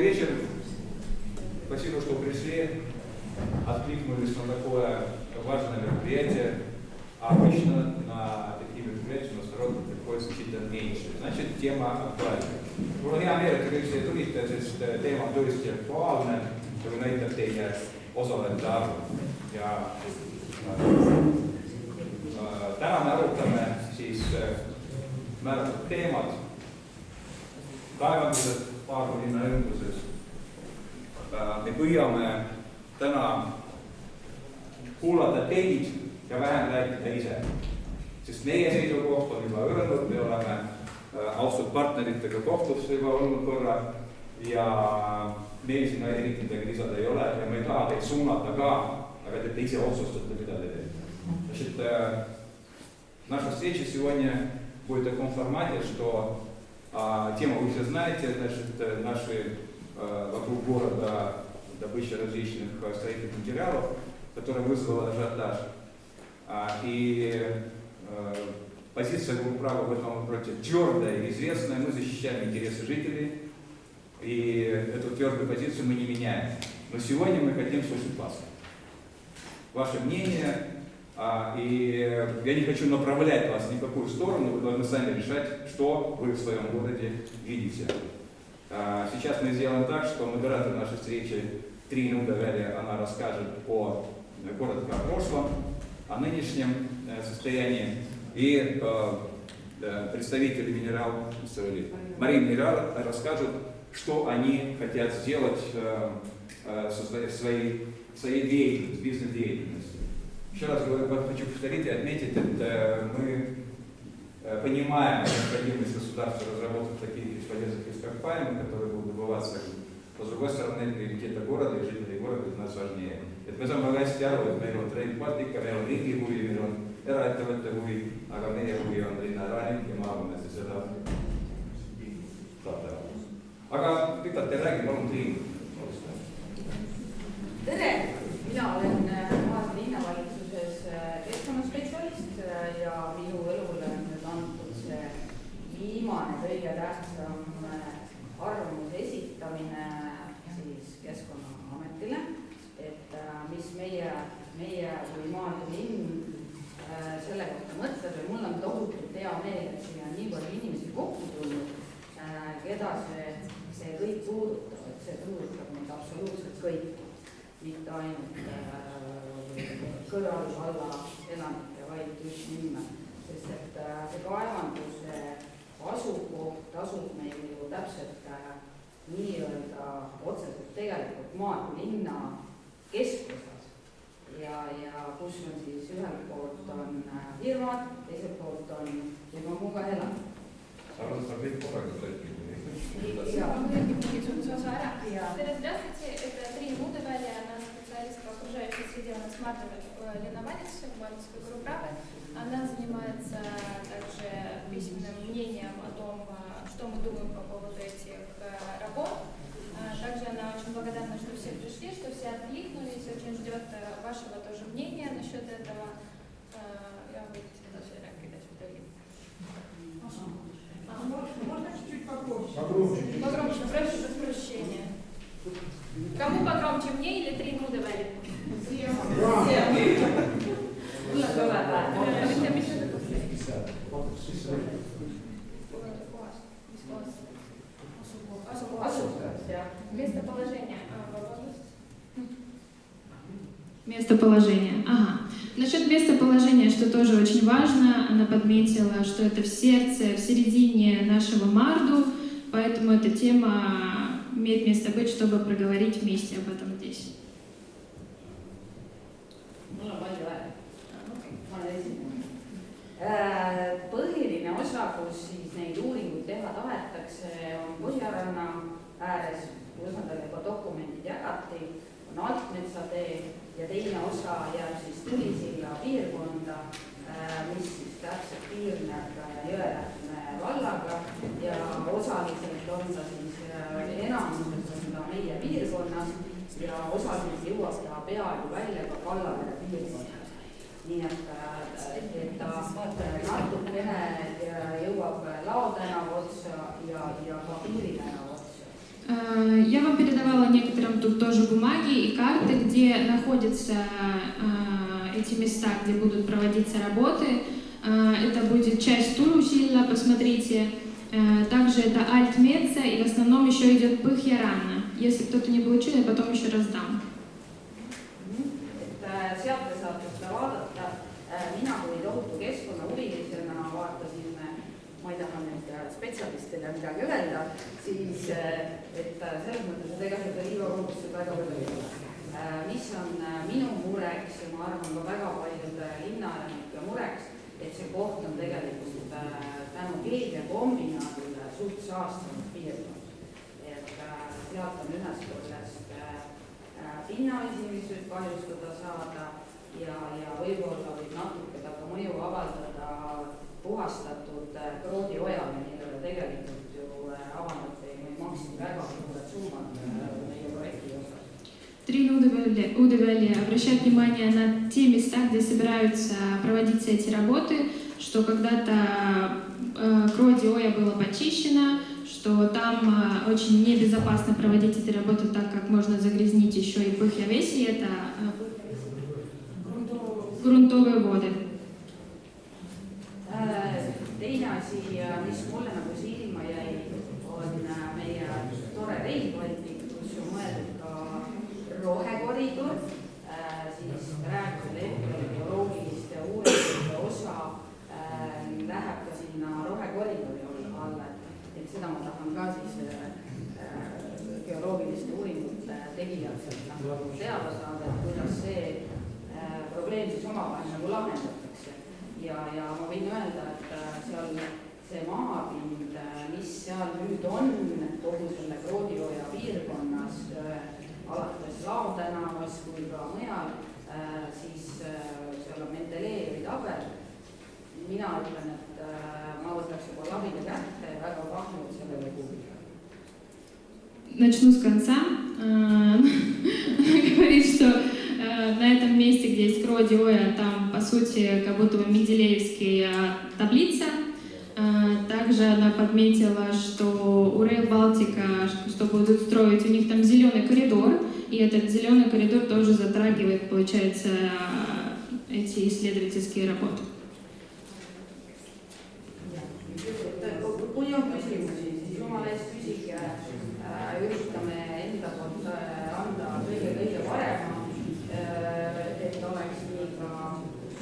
вечер. Спасибо, что пришли, откликнулись на такое важное мероприятие. Обычно на такие мероприятия у нас народ приходит значительно меньше. Значит, тема актуальна. Mul on hea meel, et te kõik siia tulite, sest teema on tõesti aktuaalne ja kui näitab teie osalejate arvu. Ja täna me arutame siis määratud teemad, kaevandused Paargu linna ümbruses. Me püüame täna kuulata teid ja vähem rääkida ise. Sest meie seisukoht on juba öelnud, me oleme austatud partneritega kohtusse juba olnud korra ja meil siin eriti midagi lisada ei ole ja me ei taha teid suunata ka, aga te ise otsustate, mida te teete. Значит, наша встреча сегодня будет в таком формате, что тему вы все знаете, значит, наши вокруг города добыча различных строительных материалов, которая вызвала ажиотаж. И позиция Групправа в этом вопросе твердая и известная. Мы защищаем интересы жителей, и эту твердую позицию мы не меняем. Но сегодня мы хотим слушать вас. Ваше мнение, и я не хочу направлять вас ни в какую сторону, вы должны сами решать, что вы в своем городе видите. Сейчас мы сделаем так, что модератор нашей встречи Трина Удавяли, она расскажет о коротко о прошлом, о нынешнем состоянии, и представители Мария Минерал расскажут, что они хотят сделать со своей деятельностью, бизнес-деятельностью. Еще раз хочу повторить и отметить, это мы понимаем необходимость государства разработать такие бесполезных ископаемых, которые будут добываться. Но с другой стороны, приоритеты города и жителей города для нас важнее. Et me saame väga hästi aru, et meil on Rail Baltica, meil on riigi huvi, meil on eraettevõtte huvi, aga meie huvi on linna elanik ja maakonnad ja seda saate. Aga pikalt te räägime, palun Triin. Tere! Mina olen Paargu linnavalitsuses keskkonnaspetsialist ja minu elule on nüüd antud see viimane kõige tähtsam arvamuse esitamine siis Keskkonnaametile, et mis meie kui Maardu linn selle kohta mõtleb ja mul on tohutult hea meel, et siin on nii palju inimesi kokku tulnud, keda see kõik puudutab, et see puudutab neid absoluutselt kõiki, mitte ainult Kõrvalu valla elanikke, vaid just nimelt, sest et see kaevanduse asukoht asub meil ju täpselt nii-öelda otseselt tegelikult Maardu linna keskosas ja kus on siis ühelt poolt on firmad, teiselt poolt on ilma muuga elanud. Arvestab kõik korraga tõlkida. Здравствуйте, это Трина Удавяли, она специалист по окружающей среде, у нас в Леновалице, в Малинской Групправе. Она занимается также письменным мнением о том, что мы думаем по поводу этих работ. Также она очень благодарна, что все пришли, что все откликнулись, очень ждет вашего тоже мнения насчет этого. Я буду даже кидать в долину. Можно чуть-чуть погромче? Погромче, прошу без прощения. Кому погромче, мне или Трину Удавяли? Всем. Местоположение. Ага. Насчет местоположения, что тоже очень важно, она подметила, что это в сердце, в середине нашего Марду, поэтому эта тема имеет место быть, чтобы проговорить вместе об этом здесь. Põhiline osa, kus siis neid uuringuid teha tahetakse, on Põhjaranna ääres, kus nendele juba dokumendid jagati, on Altmetsatee ja teine osa jääb siis Tulisilla piirkonda, mis siis täpselt piirneb Jõelähtme vallaga ja osaliselt on ta siis enamuselt on ta meie piirkonnas ja osaliselt jõuab ta peaaegu välja ka Kallavere piirkonnas. Nii et ta natukene jõuab Lao tänava otsa ja ka Piiri tänava otsa. Я вам передавала некоторым тут тоже бумаги и карты, где находятся эти места, где будут проводиться работы. Это будет часть Турусила, посмотрите. Также это Альт-Меца, и в основном еще идет Põhja-Ranna. Если кто-то не получил, я потом еще раздам. Sealt te saate seda vaadata. Mina kui tohutu keskkonnahuvilisena vaatasin, ma ei taha nüüd spetsialistile midagi öelda, siis et selles mõttes, et ega seda liivakohustust väga palju ei ole. Mis on minu mureks ja ma arvan ka väga paljude linnaelanike mureks, et see koht on tegelikult tänu keemiakombinaadile suht saastunud piirkond. Et sealt on ühest küljest pinnavesi, mis võib kahjustada saada ja võib-olla võib natuke ka mõju avaldada puhastatud Kroodi ojale, millele tegelikult ju avaldati või maksid väga suured summad meie projekti osas. Три Удовели обращают внимание на те места, где собираются проводиться эти работы, что когда-то Kroodi-Oja было почищено, что там очень небезопасно проводить эти работы, так как можно загрязнить еще и Põhja-vesi, это грунтовые воды. Teine asi, mis mulle nagu silma jäi, on meie tore Rail Baltic, kus on mõeldud ka rohekoridor, siis praegusel hetkel geoloogiliste uuringute osa läheb ka sinna rohekoridori alla. Et seda ma tahan ka siis geoloogiliste uuringute tegijatelt teada saada, et kuidas see probleem siis omavahel nagu lahendatakse. Ja ma võin öelda, et seal see maapind, mis seal nüüd on kogu selle Kroodi-Oja piirkonnas, alates Lao tänavas kui ka mujal, siis seal on Mendelejevi tabel. Mina ütlen, et ma võtaks juba labile kätte ja väga kahju, et sellele kuulda. Начну с конца. Говорит, что на этом месте, где есть Kroodi-Oja, там, по сути, как будто бы Менделеевская таблица. Также она подметила, что у Rail Baltica, что будут строить, у них там зеленый коридор, и этот зеленый коридор тоже затрагивает, получается, эти исследовательские работы. Kui on küsimusi, siis jumala eest küsige, üritame enda poolt anda kõige parema, et oleks nii ka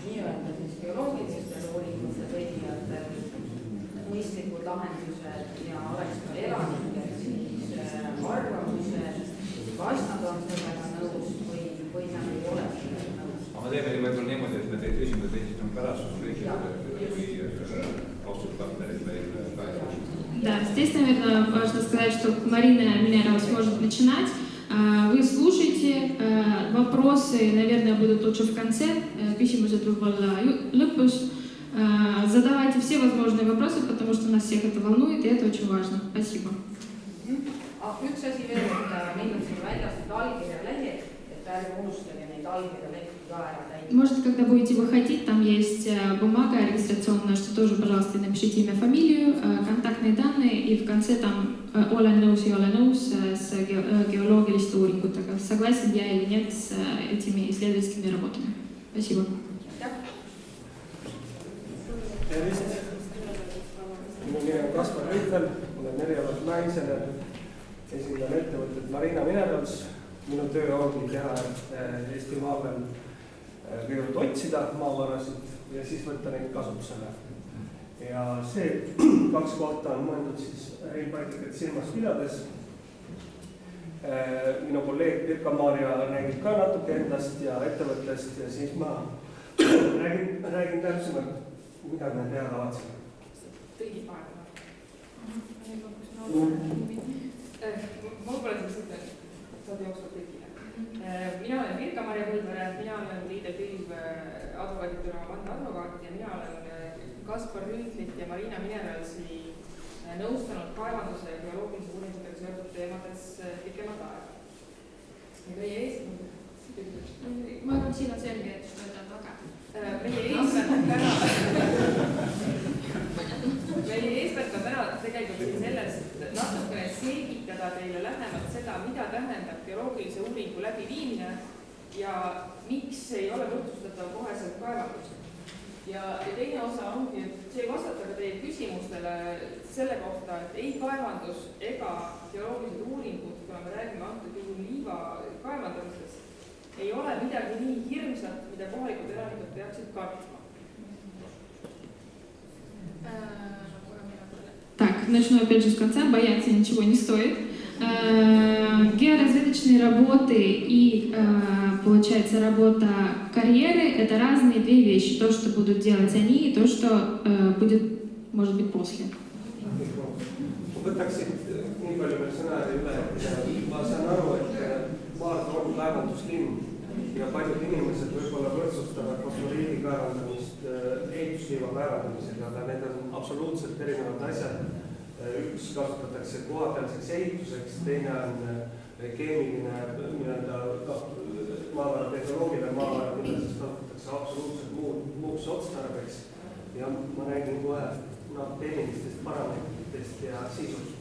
nii-öelda siis geoloogilistel uuringute tegijatel mõistlikud lahendused ja oleks ka elanikel siis arvamused, kas nad on sellega nõus või nad ei ole sellega nõus. Aga teeme võib-olla niimoodi, et me teid küsimused esitame pärast kõigile või austatud partnerid meil ka. Да, здесь, наверное, важно сказать, что Марина Минералс может начинать. Вы слушаете, вопросы, наверное, будут лучше в конце, küsimused võib-olla lõpus. Задавайте все возможные вопросы, потому что нас всех это волнует, и это очень важно. Спасибо. Üks asi veel, et meil on siin väljas need allkirjalehed, et ärge unustage neid allkirjalehti ka ära täita. Может, когда будете выходить, там есть бумага регистрационная, что тоже, пожалуйста, напишите имя, фамилию, контактные данные, и в конце там olen nõus, ei ole nõus с геологилiste uuringutega. Согласен я или нет с этими исследовательскими работами. Спасибо. Tervist! Minu nimi on Kaspar Rüütel, olen erialalt naisinsener, esindan ettevõtet Marina Minerals. Minu töö ongi teha Eesti maa peal kõigepealt otsida maavarasid ja siis võtta neid kasutusele. Ja see 2 kohta on mõeldud siis Rail Balticut silmas pidades. Minu kolleeg Pirka-Maarja räägib ka natuke endast ja ettevõttest ja siis ma räägin täpsemalt, mida me teha kavatseme. Ma pole siis ütlen, saad jooksvalt kõigile. Mina olen Pirka-Maarja Põldvere, mina olen liidetüüv advokaadibüroo vandeadvokaat ja mina olen Kaspar Rüütlit ja Marina Mineralsi nõustanud kaevanduse ja geoloogilise uuringutega seotud teemades pikemat aega. Ja meie Ma arvan, siin on selge, et seda on väga. Meie eesmärk on täna tegelikult selles, et natukene selgitada teile lähemalt seda, mida tähendab geoloogilise uuringu läbiviimine ja miks ei ole võrdsustatav koheselt kaevandusega. Ja teine osa ongi, et see vastata ka teie küsimustele selle kohta, et ei kaevandus ega geoloogilised uuringud, kuna me räägime antud juhul liiva kaevandamisest, ei ole midagi nii hirmsat, mida kohalikud elanikud peaksid kartma. Так, начну опять же с конца, бояться ничего не стоит. Георазведочные работы и, получается, работа карьеры – это разные две вещи. То, что будут делать они, и то, что будет, может быть, после. Võtaksid nii palju veel sõnade üle, et ma saan aru, et Maardu on kaevanduslinn ja paljud inimesed võib-olla võrdsustavad fosforiidi kaevandamist ehitusliiva kaevandamisega, aga need on absoluutselt erinevad asjad. Üks kasutatakse kohapealseks ehituseks, teine on keemiline maavara, tehnoloogiline maavara, mida siis kasutatakse absoluutselt muuks otstarbeks. Ja ma räägin kohe tehnilistest parameetritest ja sisust.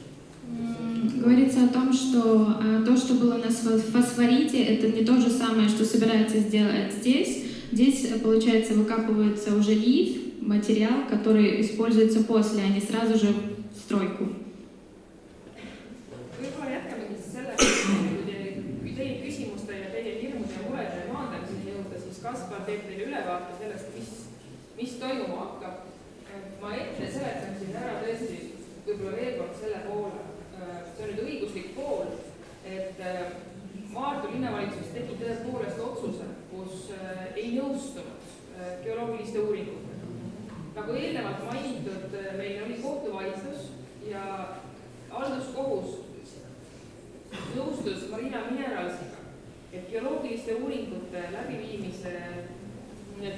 Говорится о том, что то, что было на фосфорите, это не то же самое, что собирается сделать здесь. Здесь, получается, выкапывается уже лиф, материал, который используется после, а не сразу же в стройку. Võib-olla jätkame siis selle, kui teie küsimuste ja teie hirmude ja murede maandamiseni jõuda, siis Kaspar teeb teile ülevaate sellest, mis toimuma hakkab. Ma ette seletan siin ära tõesti võib-olla veel kord selle poole. See on nüüd õiguslik pool, et Maardu linnavalitsus tegi tõepoolest otsuse, kus ei nõustunud geoloogiliste uuringutega. Nagu eelnevalt mainitud, meil oli kohtuvaidlus ja halduskohus nõustus Marina Mineralsiga, et geoloogiliste uuringute läbiviimise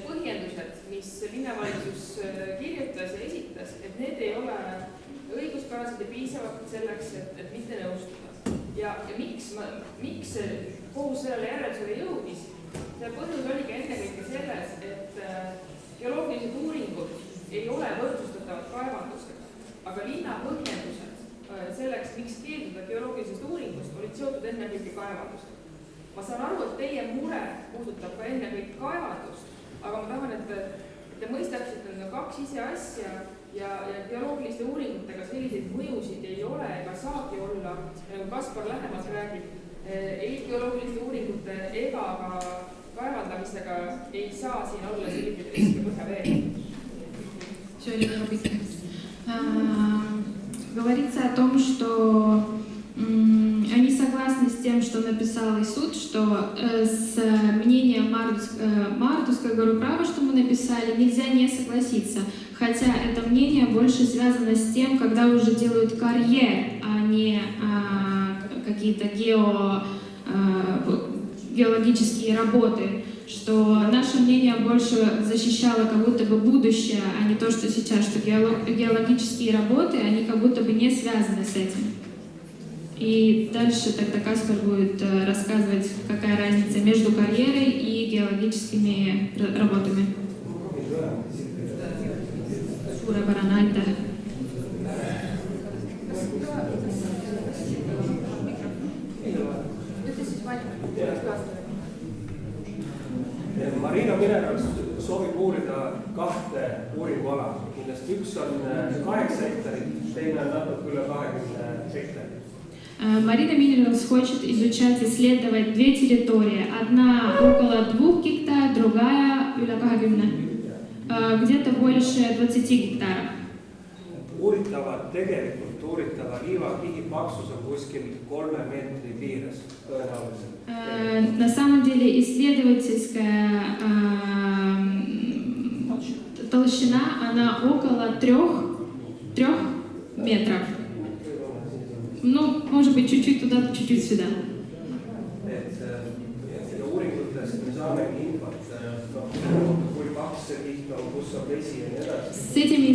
põhjendused, mis linnavalitsus kirjutas ja esitas, et need ei ole õiguspärased ja piisavad selleks, et mitte nõustuda. Ja miks kohus sellele järeldusele jõudis? See põhjus oligi ennekõike selles, et geoloogilised uuringud ei ole võrdsustatavad kaevandusega, aga linna põhjendused selleks, miks keelduda geoloogilisest uuringust, olid seotud ennekõike kaevandusega. Ma saan aru, et teie mure puudutab ka ennekõike kaevandust, aga ma tahan, et te mõistaksite kaks ise asja ja geoloogiliste uuringutega selliseid mõjusid ei ole ega saagi olla, nagu Kaspar lähemalt räägib, ei geoloogiliste uuringute ega ka kaevandamisega ei saa siin olla selliseid riske põhjaveel. Говорится о том, что они согласны с тем, что написал и суд, что с мнением Мардовской горюправы, что мы написали, нельзя не согласиться. Хотя это мнение больше связано с тем, когда уже делают карьер, а не какие-то геологические работы. Что наше мнение больше защищало как будто бы будущее, а не то, что сейчас, что геологические работы, они как будто бы не связаны с этим. И дальше тогда Каспар будет рассказывать, какая разница между карьерой и геологическими работами. Suure parana, aitäh. Marina Minerals soovib uurida kahte uuringuala, millest üks on 8 hektarit, teine on natuke üle 20 hektarit. Marina Minerals хочет изучать, исследовать две территории. Одна около 2 гектаров, другая üle 20. Где-то больше 20 гектаров. Tegelikult uuritava liivakihi paksus on kuskil 3 meetri piires tõenäoliselt. На самом деле исследовательская толщина, она около 3 метров. Ну, может быть, чуть-чуть туда, чуть-чуть сюда. С этими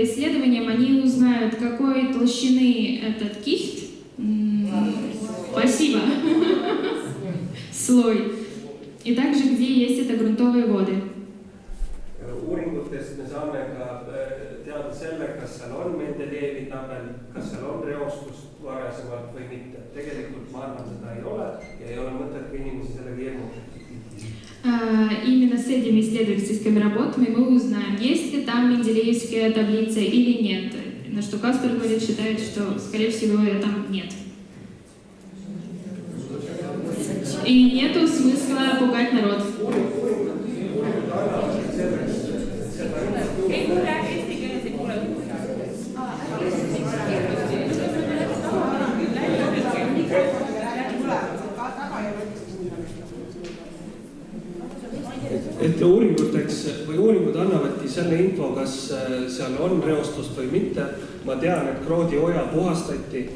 исследованием они узнают, какой толщины этот кихт. Спасибо. Слой. И также, где есть это грунтовые воды. Uuringutest me saame ka teada selle, kas seal on Mendelejevi tabel, kas seal on reostust varasemalt või mitte. Tegelikult ma arvan, seda ei ole ja ei ole mõtet ka inimesi sellega hirmutada. Именно с этими исследовательскими работами мы узнаем, есть ли там менделеевская таблица или нет. На что Каспар говорит, считает, что, скорее всего, там нет. И нету смысла пугать народ. Et uuringud annavadki selle info, kas seal on reostust või mitte. Ma tean, et Kroodi oja puhastati.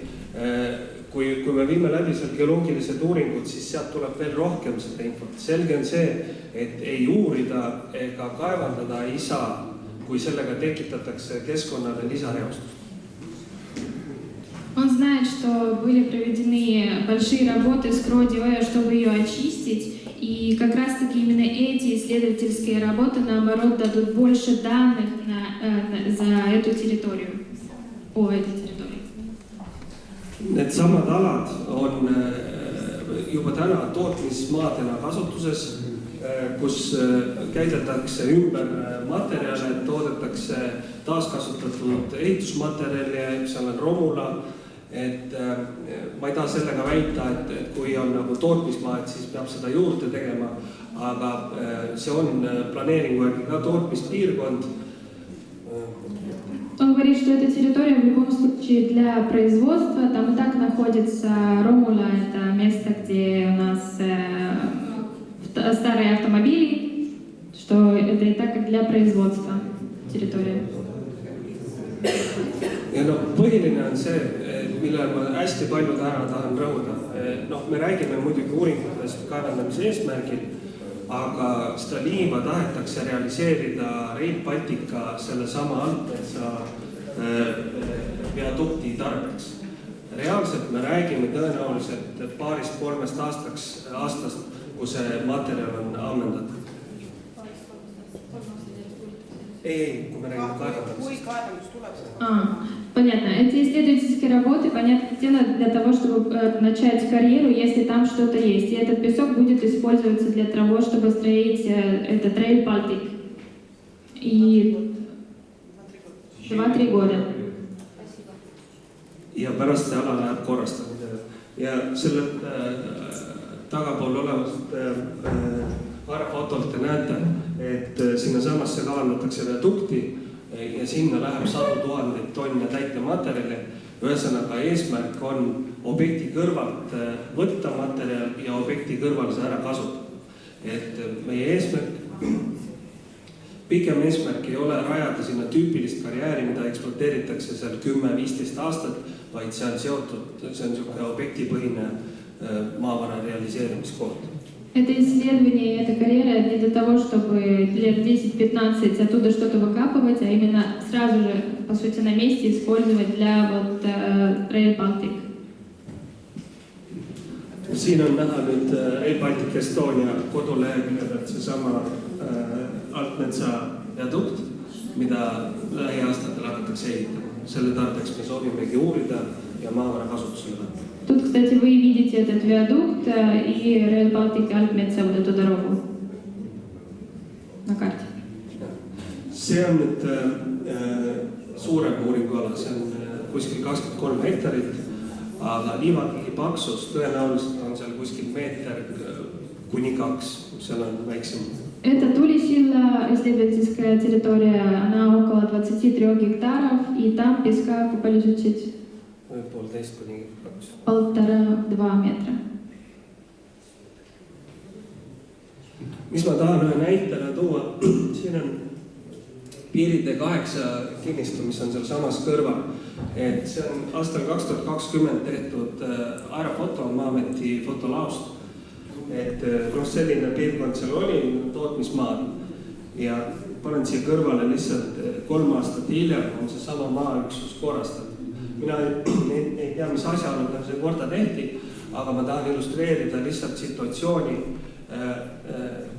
Kui me viime läbi seal geoloogilised uuringud, siis sealt tuleb veel rohkem seda infot. Selge on see, et ei uurida ega kaevandada ei saa, kui sellega tekitatakse keskkonnale lisareostust. Он знает, что были проведены большие работы с Кроди-Оя, чтобы ее очистить. И как раз-таки именно эти исследовательские работы, наоборот, дадут больше данных за эту территорию, по этой территории. Need samad alad on juba täna tootmismaadena kasutuses, kus käidetakse ümber materjale, toodetakse taaskasutatud ehitusmaterjali, seal on romula. Et ma ei taha sellega väita, et kui on nagu tootmismaad, siis peab seda juurde tegema, aga see on planeeringu järgi ka tootmispiirkond. Он говорит, что эта территория в любом случае для производства, там и так находится Ромула, это место, где у нас старые автомобили, что это и так как для производства территория. Ja põhiline on see, mille ma hästi palju täna tahan rõhuda. Me räägime muidugi uuringutest kaevandamise eesmärgil, aga seda liiva tahetakse realiseerida Rail Baltica selle sama Altmetsa viadukti tarbeks. Reaalselt me räägime tõenäoliselt paarist-kolmest aastast, kui see materjal on ammendatud. Ei, kui me räägime kaevandamisest. Kui kaevandus tuleb? Понятно. Эти исследовательские работы, понятное дело, для того, чтобы начать карьеру, если там что-то есть. И этот песок будет использоваться для того, чтобы строить этот Rail Baltic. И 2-3 года. Ja pärast see ala läheb korrastamisele. Ja selle tagapool olevast aerofotolt te näete, et sinna samasse kavandatakse viadukti ja sinna läheb 100 000 tonne täitematerjali. Ühesõnaga eesmärk on objekti kõrvalt võtta materjal ja objekti kõrval see ära kasutada. Et meie eesmärk, pikem eesmärk ei ole rajada sinna tüüpilist karjääri, mida ekspluateeritakse seal 10-15 aastat, vaid see on seotud, see on niisugune objektipõhine maavara realiseerimiskoht. Это исследование, эта карьера не для того, чтобы лет 10-15 оттуда что-то выкапывать, а именно сразу же, по сути, на месте использовать для вот Rail Baltic. Siin on näha nüüd Rail Baltic Estonia kodulehekülje pealt seesama Altmetsa viadukt, mida lähiaastatel hakatakse ehitama. Selle tarbeks me soovimegi uurida ja maavara kasutusele võtta. Тут, кстати, вы видите этот виадукт и Rail Baltic Altmetsa вот эту дорогу на карте. See on nüüd suurem uuringuala, see on kuskil 23 hektarit, aga liivakigi paksus tõenäoliselt on seal kuskil meeter kuni 2, seal on väiksem. Это Тулисила, исследовательская территория, она около 23 гектаров, и там песка, как palju изучить? 1,5 kuni 2. 1,5-2 meetра. Mis ma tahan ühe näitena tuua, siin on piiride 8 kinnistu, mis on seal samas kõrval. Et see on aastal 2020 tehtud Aerofoto Maa-ameti fotolaost. Et selline piirkond seal oli, tootmismaad. Ja panen siia kõrvale lihtsalt 3 aastat hiljem on see sama maaüksus korrastatud. Mina ei tea, mis asjaoludel see korda tehti, aga ma tahan illustreerida lihtsalt situatsiooni.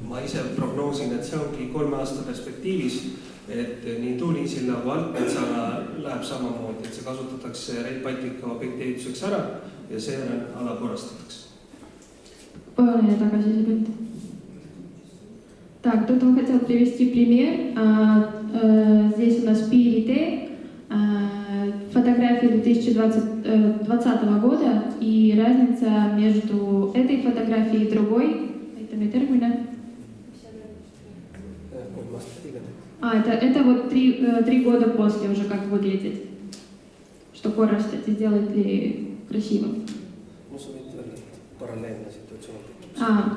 Ma ise prognoosin, et see ongi 3 aasta perspektiivis et nii Tuulisilla kui Altmetsala läheb samamoodi, et see kasutatakse Rail Baltica objekti ehituseks ära ja seejärel ala korrastatakse. Полная tagasiside. Так, тут он хотел привести пример. Здесь у нас Пири-Т, фотографии 2020 года, и разница между этой фотографией и другой, это термина. Это вот 3 года после уже как выглядит. Что коррастать, сделать ли красиво.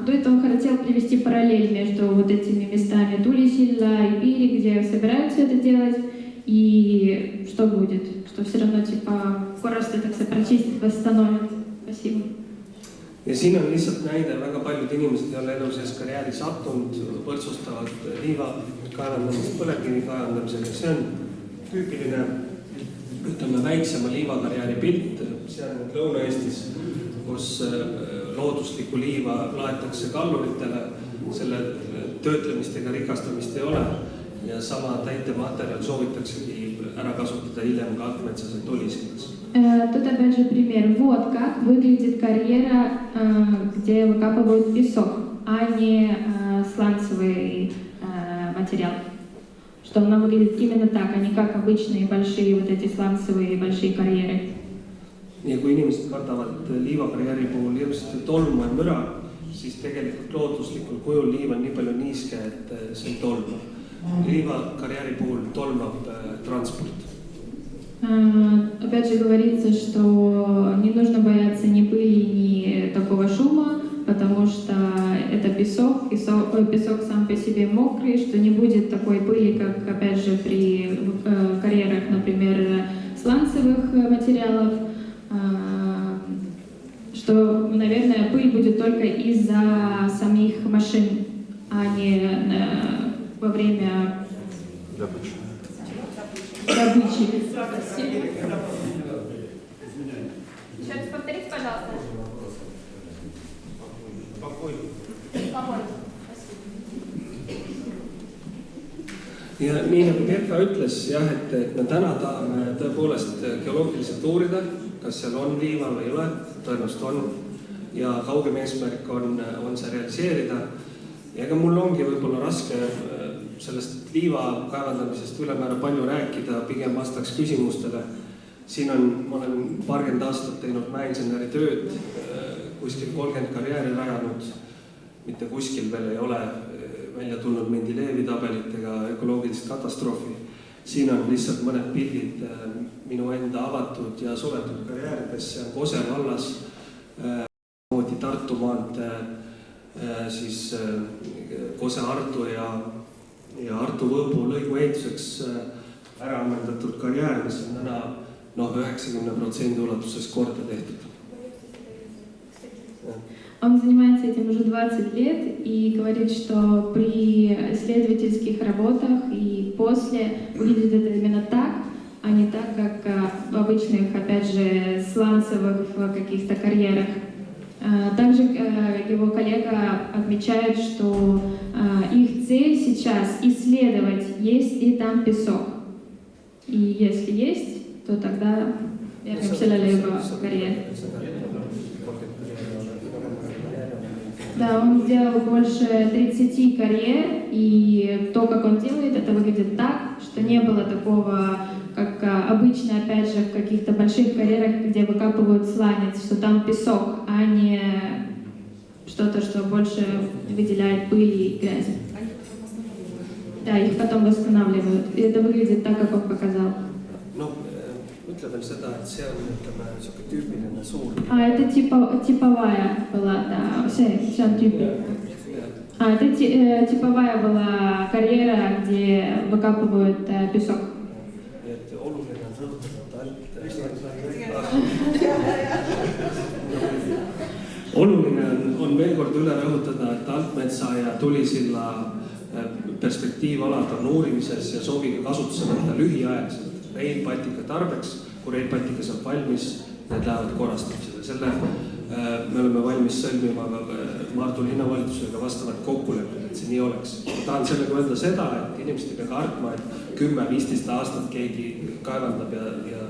То это он хотел привести параллель между вот этими местами Тулисилла и Пири, где собираются это делать, и что будет, что все равно типа korrastatakse, прочистит, восстановит. Спасибо. Ja siin on lihtsalt näide, väga paljud inimesed ei ole elu sees karjääri sattunud, võrdsustavad liiva kaevandamist põlevkivi kaevandamisega. See on tüüpiline, ütleme, väiksema liivakarjääri pilt. See on Lõuna-Eestis, kus looduslikku liiva laetakse kalluritele, selle töötlemist ega rikastamist ei ole ja sama täitematerjal soovitaksegi ära kasutada hiljem ka Altmetsas ja Tulisillas. Тут опять же пример. Вот как выглядит карьера, где выкапывают песок, а не сланцевый материал. Что она выглядит именно так, а не как обычные большие вот эти сланцевые большие карьеры. Ja kui inimesed kardavad liivakarjääri puhul hirmsasti tolmu ja müra, siis tegelikult looduslikul kujul liiv on nii palju niiske, et see ei tolma. Liivakarjääri puhul tolmab transport. Опять же говорится, что не нужно бояться ни пыли, ни такого шума, потому что это песок, песок сам по себе мокрый, что не будет такой пыли, как опять же при карьерах, например, сланцевых материалов, что, наверное, пыль будет только из-за самих машин, а не во время добычи. Еще раз повторите, пожалуйста. Спокойно. Ja nii nagu Pirka ütles, jah, et me täna tahame tõepoolest geoloogiliselt uurida, kas seal on liiva või ei ole, tõenäoliselt on. Ja kaugem eesmärk on see realiseerida. Ja ega mul ongi võib-olla raske sellest liiva kaevandamisest ülemäära palju rääkida, pigem vastaks küsimustele. Siin ma olen paarkümmend aastat teinud mäeinseneri tööd, kuskil 30 karjääri rajanud, mitte kuskil veel ei ole välja tulnud Mendileevi tabelitega ökoloogilist katastroofi. Siin on lihtsalt mõned pildid minu enda avatud ja suletud karjääridesse, Kose vallas, Tartu maantee, siis Kose-Artu ja Artu-Võõbu lõigu ehituseks ära ammendatud karjäär, mis on täna 90% ulatuses korda tehtud. Он занимается этим уже 20 лет и говорит, что при исследовательских работах и после выглядит это именно так, а не так, как в обычных, опять же, сланцевых каких-то карьерах. Также его коллега отмечает, что их цель сейчас исследовать, есть ли там песок. И если есть, то тогда вернемся на его карьеру. Да, он сделал больше 30 карьер, и то, как он делает, это выглядит так, что не было такого, как обычно, опять же, в каких-то больших карьерах, где выкапывают сланец, что там песок, а не что-то, что больше выделяет пыль и грязь. Да, их потом восстанавливают, и это выглядит так, как он показал. Ütle veel seda, et see on, ütleme, niisugune tüüpiline suur. Это типовая была, да, see on tüüpi. Это типовая была карьера, где выкапывают песок. Et oluline on rõhutada, oluline on veel kord üle rõhutada, et Altmetsa ja Tulisilla perspektiivalad on uurimises ja sooviga kasutusele võtta lühiajaliselt Rail Baltica tarbeks, kui Rail Baltica saab valmis, need lähevad korrastamisele. Selle me oleme valmis sõlmima Maardu linnavalitsusega vastavad kokkulepped, et see nii oleks. Ma tahan sellega öelda seda, et inimesed ei pea kartma, et 10-15 aastat keegi kaevandab ja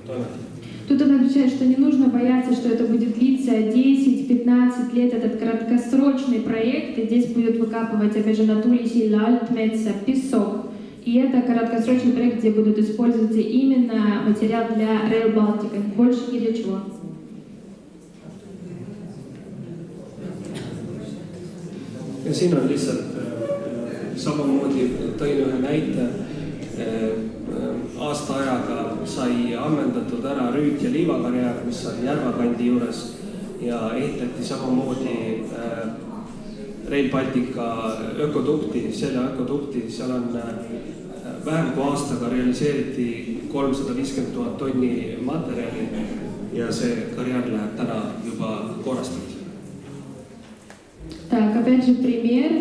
toimetab. Тут он отвечает, что не нужно бояться, что это будет длиться 10-15 лет, этот краткосрочный проект, и здесь будут выкапывать, опять же, на Тулисе, Альтмеца, песок. И это краткосрочный проект, где будут использоваться именно материал для Rail Baltica, больше ни для чего. Ja siin on lihtsalt samamoodi tõin ühe näite. Aasta ajaga sai ammendatud ära Rüüt ja Liivakarjäär, mis on Järvakandi juures ja ehitati samamoodi Rail Baltica ökodukti, selle ökodukti, seal on vähem kui aastaga realiseeriti 350 000 tonni materjali ja see karjäär läheb täna juba korrastatud. Так, опять же пример,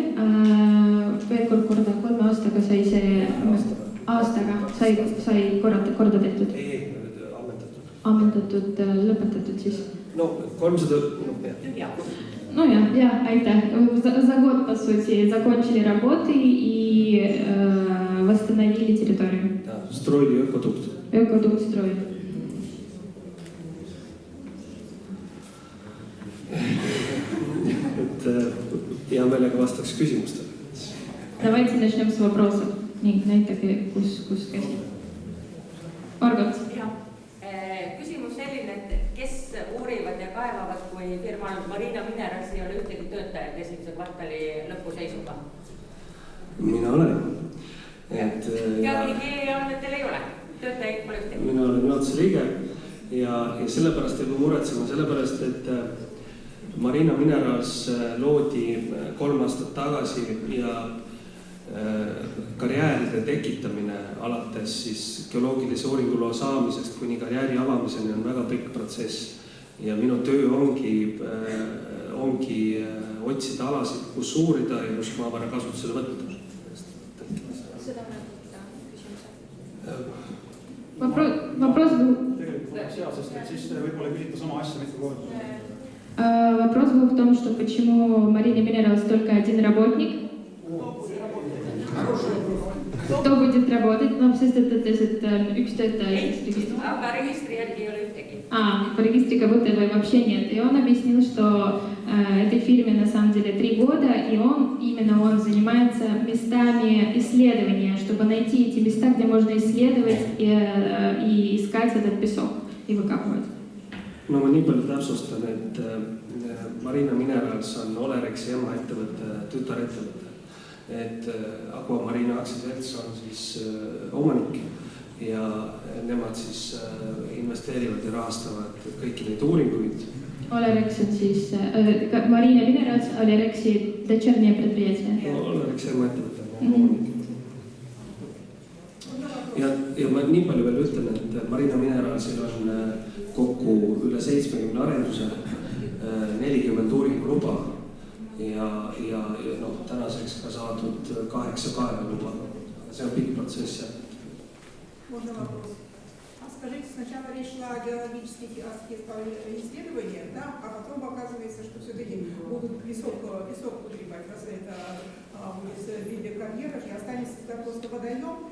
veel kord 3 aastaga sai see aastaga sai korda tehtud. Ei, ammendatud, lõpetatud siis. No 300, Ну я, aitäh. За год, по сути, закончили работы и восстановили территорию. Да, строили ökodukт. Ökodukт строили. Hea meelega vastaks küsimustele. Давайте начнем с вопросов. Nii, näitage, kus käsi. Margot. Küsimus selline, et kes uurivad ja kaevavad, kui firmal Marina Minerals ei ole ühtegi töötajat esimese kvartali lõpu seisuga? Mina olen. Teadligi andmetel ei ole. Töötajaid pole ühtegi. Mina olen juhatuse liige ja sellepärast ei pea muretsema, sellepärast, et Marina Minerals loodi 3 aastat tagasi ja karjääride tekitamine alates siis geoloogilise uuringuloa saamisest kuni karjääri avamiseni on väga pikk protsess. Ja minu töö ongi otsida alasid, kus uurida ja kus maavara kasutusele võtta. Seda küsimuse. Вопрос был... Вопрос был в том, что почему в Marina Minerals только один работник. Кто будет работать? No, sest et üks töötaja регистрируется. Aga registri järgi ei ole ühtegi. По регистре как будто бы вообще нет. И он объяснил, что этой фирме на самом деле 3 года, и именно он занимается местами исследования, чтобы найти эти места, где можно исследовать и искать этот песок и выкапывать. No ma nii palju täpsustan, et Marina Minerals on Olerexi emaettevõtte, tütarettevõtte. Et Aqua Marina aktsiaselts on siis omanik ja nemad siis investeerivad ja rahastavad kõiki neid uuringuid. Olerex on siis Marina Minerals, Olerexi дочернее предприятие. Olerexi emaettevõtte omanik. Ja ma nii palju veel ütlen, et Marina Mineralsil on kokku üle 70 arenduse, 40 uuringuluba ja tänaseks ka saadud 8 kaeveluba. See on pikk protsess. Можно вопрос? Скажите, сначала речь шла о геологических исследованиях, да? А потом оказывается, что все-таки будут песок погребать, раз это будет в виде карьеров, и останется тогда просто водоем,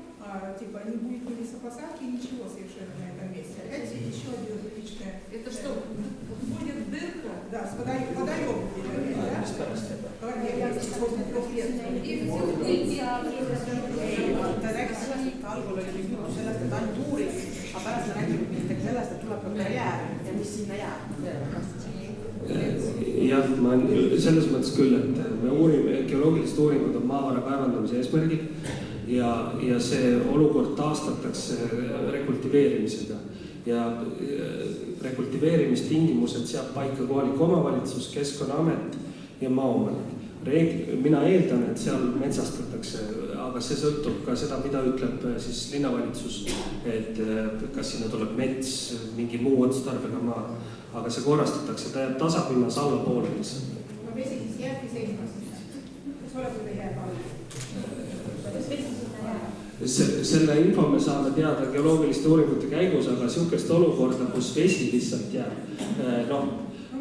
типа не будет ни лесопосадки, ничего совершенно на этом месте. Опять еще один личное. Это что? Будет dырка, да, с водоем будет, да? Algul oli küsimus sellest, et ainult uuring, aga pärast ta räägib näiteks sellest, et tuleb ka karjäär ja mis sinna jääb. Jah, ma selles mõttes küll, et me uurime, geoloogilised uuringud on maavara kaevandamise eesmärgid ja see olukord taastatakse rekultiveerimisega. Ja rekultiveerimistingimused seab paika kohalik omavalitsus, Keskkonnaamet ja maaomanik. Mina eeldan, et seal metsastatakse, aga see sõltub ka seda, mida ütleb siis linnavalitsus, et kas sinna tuleb mets, mingi muu otstarbega maa, aga see korrastatakse, ta jääb tasapinnas alla poole lihtsalt. Ma vesi siis jääbki seismast, kas oleb või jääb alla? Selle info me saame teada geoloogiliste uuringute käigus, aga sihukest olukorda, kus vesi lihtsalt jääb.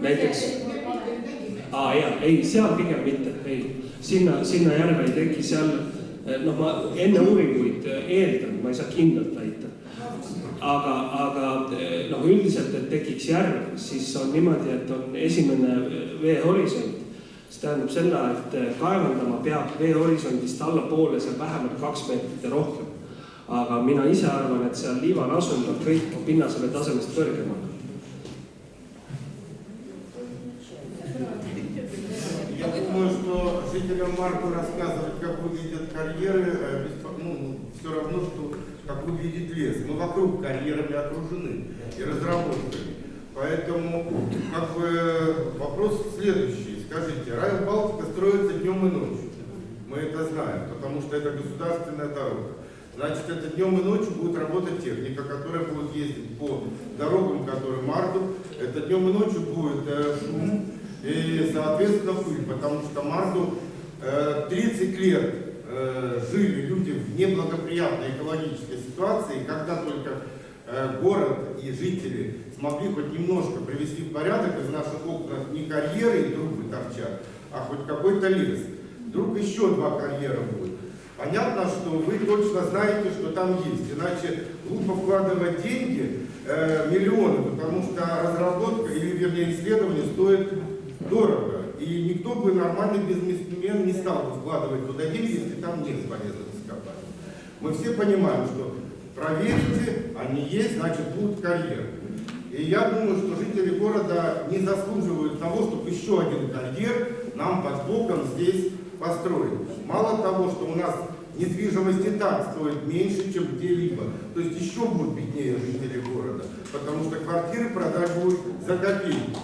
näiteks ei, seal pigem mitte, ei. Sinna järve ei teki, seal, ma enne uuringuid eeldan, ma ei saa kindlalt väita. Aga üldiselt, et tekiks järv, siis on niimoodi, et on esimene veehorisont. See tähendab seda, et kaevandama peab veehorisondist allapoole seal vähemalt 2 meetrit ja rohkem. Aga mina ise arvan, et seal liivanasund on kõik pinnasele tasemest kõrgemal. Я думаю, что жителям Марку рассказывать, как выглядят карьеры, все равно, что как выглядит лес. Мы вокруг карьерами окружены и разработками. Поэтому вопрос следующий. Скажите, Райл Балтика строится днем и ночью. Мы это знаем, потому что это государственная дорога. Значит, это днем и ночью будет работать техника, которая будет ездить по дорогам, которые Марду. Это днем и ночью будет шум и, соответственно, пыль, потому что Марду 30 лет жили люди в неблагоприятной экологической ситуации, и когда только город и жители смогли хоть немножко привести в порядок, из наших окон не карьеры и трубы торчат, а хоть какой-то лес. Вдруг еще 2 карьера будет. Понятно, что вы точно знаете, что там есть. Иначе глупо вкладывать деньги, миллионы, потому что разработка или, вернее, исследование стоит дорого. И никто бы нормальный бизнесмен не стал бы вкладывать туда деньги, если там нет полезных ископаемых. Мы все понимаем, что проверите, они есть, значит будут карьеры. И я думаю, что жители города не заслуживают того, чтобы еще один карьер нам под боком здесь построить. Мало того, что у нас недвижимость и так стоит меньше, чем где-либо, то есть еще будут беднее жители города, потому что квартиры продать будут за копейки.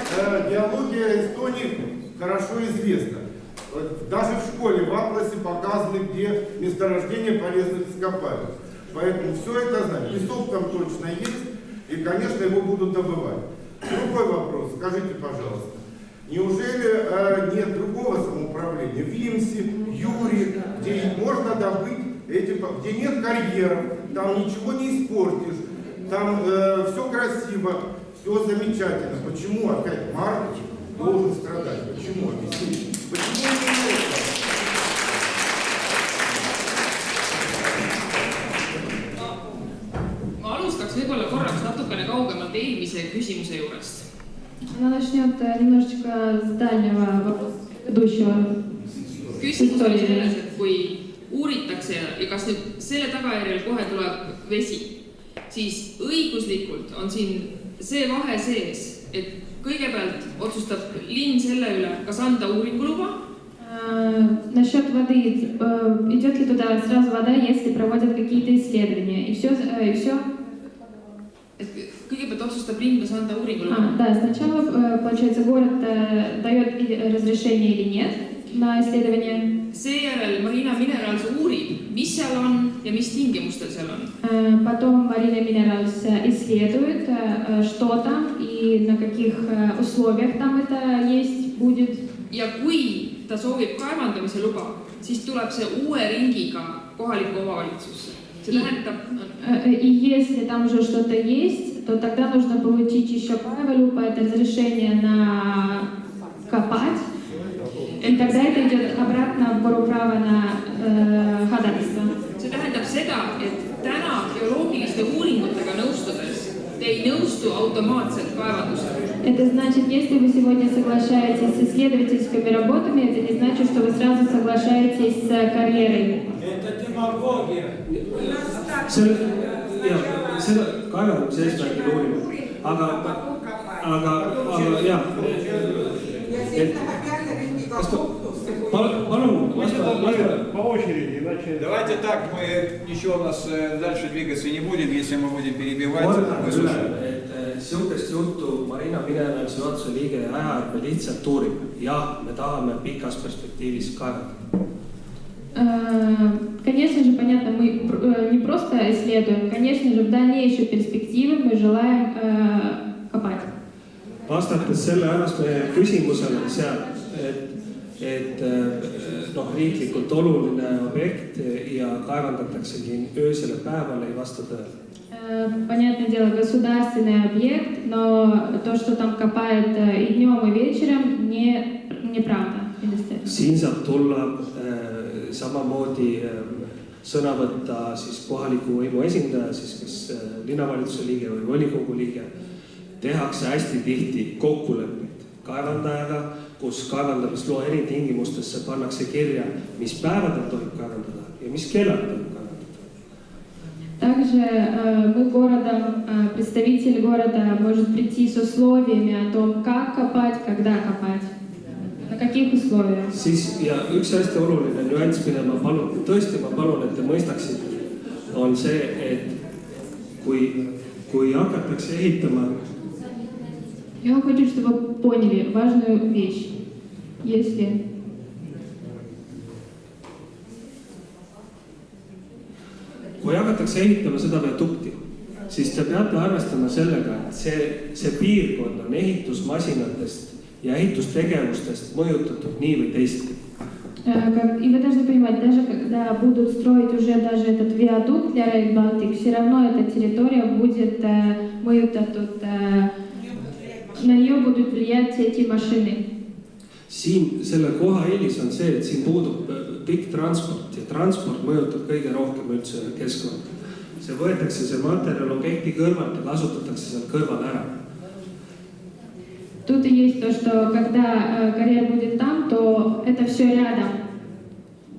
Вся геология Эстонии хорошо известна. Даже в школе в атласе показаны, где месторождение полезных ископаемых. Поэтому все это знать. Песок там точно есть, и, конечно, его будут добывать. Другой вопрос. Скажите, пожалуйста, неужели нет другого самоуправления? В Вимсе, Юре, где можно добыть где нет карьеров, там ничего не испортишь, там все красиво, все замечательно. Почему опять Марк должен страдать? Почему? Объясните. Почему не Ma alustaks võib-olla korraks natukene kaugemalt eelmise küsimuse juurest. Она начнет немножечко с дальнего вопроса предыдущего. Küsimus oli selles, et kui uuritakse ja kas nüüd selle tagajärjel kohe tuleb vesi, siis õiguslikult on siin see vahe sees, et kõigepealt otsustab linn selle üle, kas anda uuringuluba. Насчет воды, идет ли туда сразу вода, если проводят какие-то исследования, и все. Kõigepealt otsustab linn, kas anda uuringuluba. Да, сначала, получается, город дает разрешение или нет на исследование. Seejärel Marina Minerals uurib, mis seal on ja mis tingimustel seal on. Потом Marina Minerals исследует, что там и на каких условиях там это есть, будет. Ja kui ta soovib kaevandamise luba, siis tuleb see uue ringiga kohalikku omavalitsusse. See tähendab... И если там уже что-то есть, то тогда нужно получить еще правило, это разрешение на копать. И тогда это идет обратно в право на ходатайство. See tähendab seda, et täna geoloogiliste uuringutega nõustudes te ei nõustu automaatselt kaevandusega. Это значит, если вы сегодня соглашаетесь с исследовательскими работами, это не значит, что вы сразу соглашаетесь с карьерой. Это демагогия. Seda kaevandamise eesmärgil uurime. Aga jah. По очереди, иначе... Давайте так, мы еще у нас дальше двигаться не будем, если мы будем перебивать. Sihukest juttu Marina Minerals juhatuse liige ei aja, et me lihtsalt uurime. Jah, me tahame pikas perspektiivis kaevata. Конечно же, понятно, мы не просто исследуем, конечно же, в дальнейшей перспективе мы желаем копать. Vastates selle ajas meie küsimusele seal, et riiklikult oluline objekt ja kaevandataksegi öösele päevale ei vasta tõele. понятное дело, государственный объект, но то, что там копают и днем, и вечером, неправда. Siin saab tulla samamoodi sõna võtta siis kohaliku võimu esindaja, siis kas linnavalitsuse liige või volikogu liige. Tehakse hästi tihti kokkuleppeid kaevandajaga, kus kaevandamisloa eritingimustesse pannakse kirja, mis päevadel tohib kaevandada ja mis kellel tohib kaevandada. Также мы городом, представитель города может прийти с условиями о том, как копать, когда копать, на каких условиях. Siis, ja üks hästi oluline nüanss, mida ma palun, et te mõistaksite, on see, et kui hakatakse ehitama. Я хочу, чтобы вы поняли важную вещь. Kui hakatakse ehitama seda viadukti, siis te peate arvestama sellega, et see piirkond on ehitusmasinatest ja ehitustegevustest mõjutatud nii või teisiti. И вы должны понимать, даже когда будут строить уже даже этот виадук для Rail Baltic, все равно эта территория будет mõjutatud, на нее будут влиять эти машины. Siin selle koha eelis on see, et siin puudub pikk transport ja transport mõjutab kõige rohkem üldse keskkonda. See võetakse see materjal objekti kõrvalt ja kasutatakse seal kõrval ära. Тут и есть то, что когда карьер будет там, то это все рядом.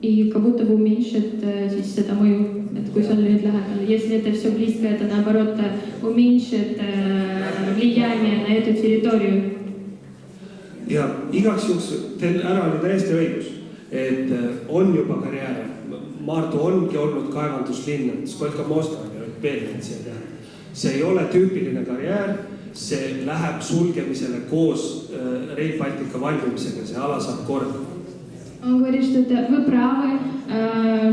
И как будто бы уменьшит здесь это mõju, et kui see on nüüd lähedal. Если это все близко, это наоборот уменьшит влияние на эту территорию. Ja igaks juhuks teil ära oli täiesti õigus, et on juba karjääre. Maardu ongi olnud kaevanduslinn, Skolka Mosta on ju peelmendsi teha. See ei ole tüüpiline karjäär, see läheb sulgemisele koos Rail Baltica valmimisega, see ala saab korda. Он говорит, что вы правы,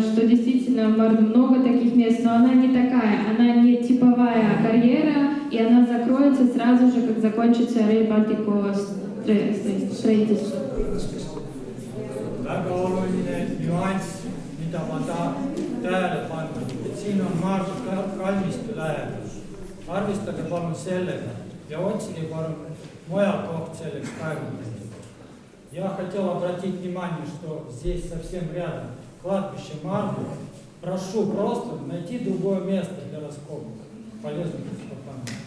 что действительно в Марду много таких мест, но она не такая, она не типовая карьера, и она закроется сразу же, как закончится Rail Baltica sträitist. Väga oluline nüanss, mida ma tahan tähele panna, et siin on Maardu kalmistu lähedus. Arvistage palun sellega ja otsige palun mujal koht selleks kaevandamiseks. Я хотел обратить внимание, что здесь совсем рядом кладбище Марду. Прошу просто найти другое место для раскопок. Полезно будет.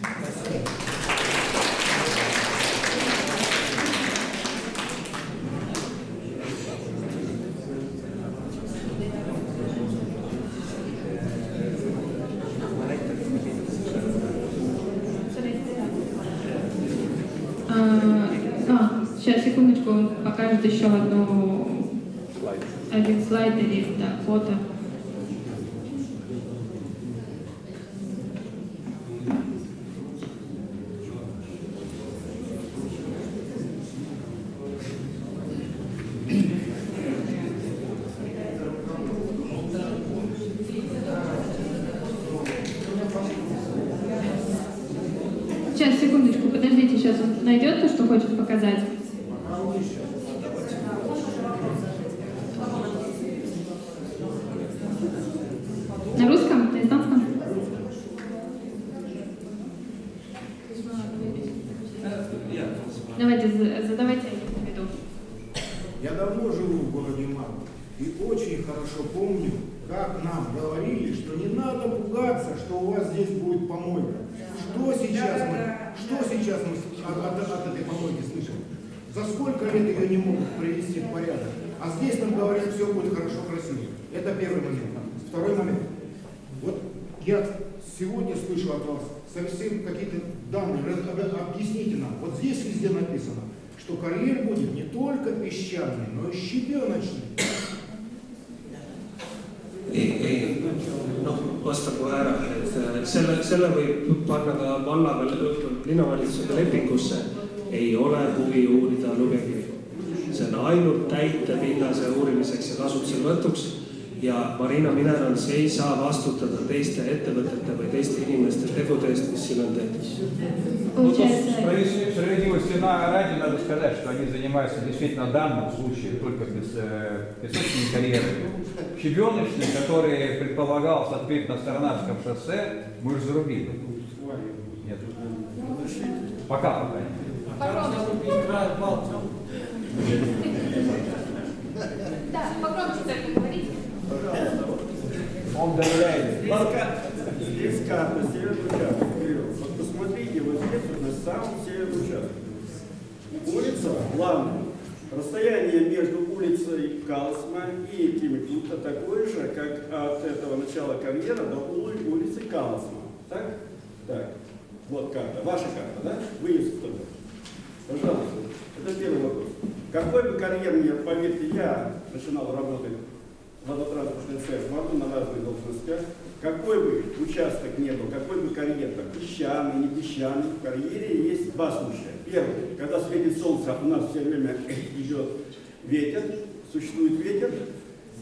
Спасибо. Сейчас, секундочку, он покажет еще один слайд или фото. Сейчас, секундочку, подождите, сейчас он найдет то, что хочет показать. На русском? На эстонском? Давайте, задавайте виду. Я давно живу в городе Марду и очень хорошо помню, как нам говорили, что не надо пугаться, что у вас здесь будет помойка. Что сейчас мы от этой помойки слышим? За сколько лет ее не могут привести в порядок? А здесь нам говорят, все будет хорошо, красиво. Это первый момент. Второй момент. Вот я сегодня слышу от вас совсем какие-то данные. Объясните нам. Вот здесь везде написано, что карьер будет не только песчаный, но и щебеночный. Ei, vastan kohe ära, et selle võib panna ka vallaga linnavalitsusega lepingusse, ei ole huvi uurida lumekivi. See on ainult täite pinnase uurimiseks ja kasutusele võtuks ja Marina Minerals ei saa vastutada teiste ettevõtete või teiste inimeste tegude eest, mis siin on tehtud. Справедливости ради надо сказать, что они занимаются действительно в данном случае только песочными карьерами. Щебеночный, который предполагался открыть на Старонавском шоссе, мы уже зарубили. Нет. Пока нет. Да, погромче только говорите. Он доверяет. Здесь карта северный участок. Вот посмотрите, вот здесь вот на самом северном участке. Улица Лавна. Расстояние между улицей Калсма и Кимикута такое же, как от этого начала карьера до улицы Калсма. Так? Так. Вот карта. Ваша карта, да? Вы ее составляете. Пожалуйста. Это первый вопрос. Какой бы карьер мне, поверьте, я начинал работать в водотранспортной сфере, могу на разных должностях, какой бы участок не был, какой бы карьер, так, песчаный, не песчаный, в карьере есть два случая. Первый, когда светит солнце, у нас все время идет ветер, существует ветер,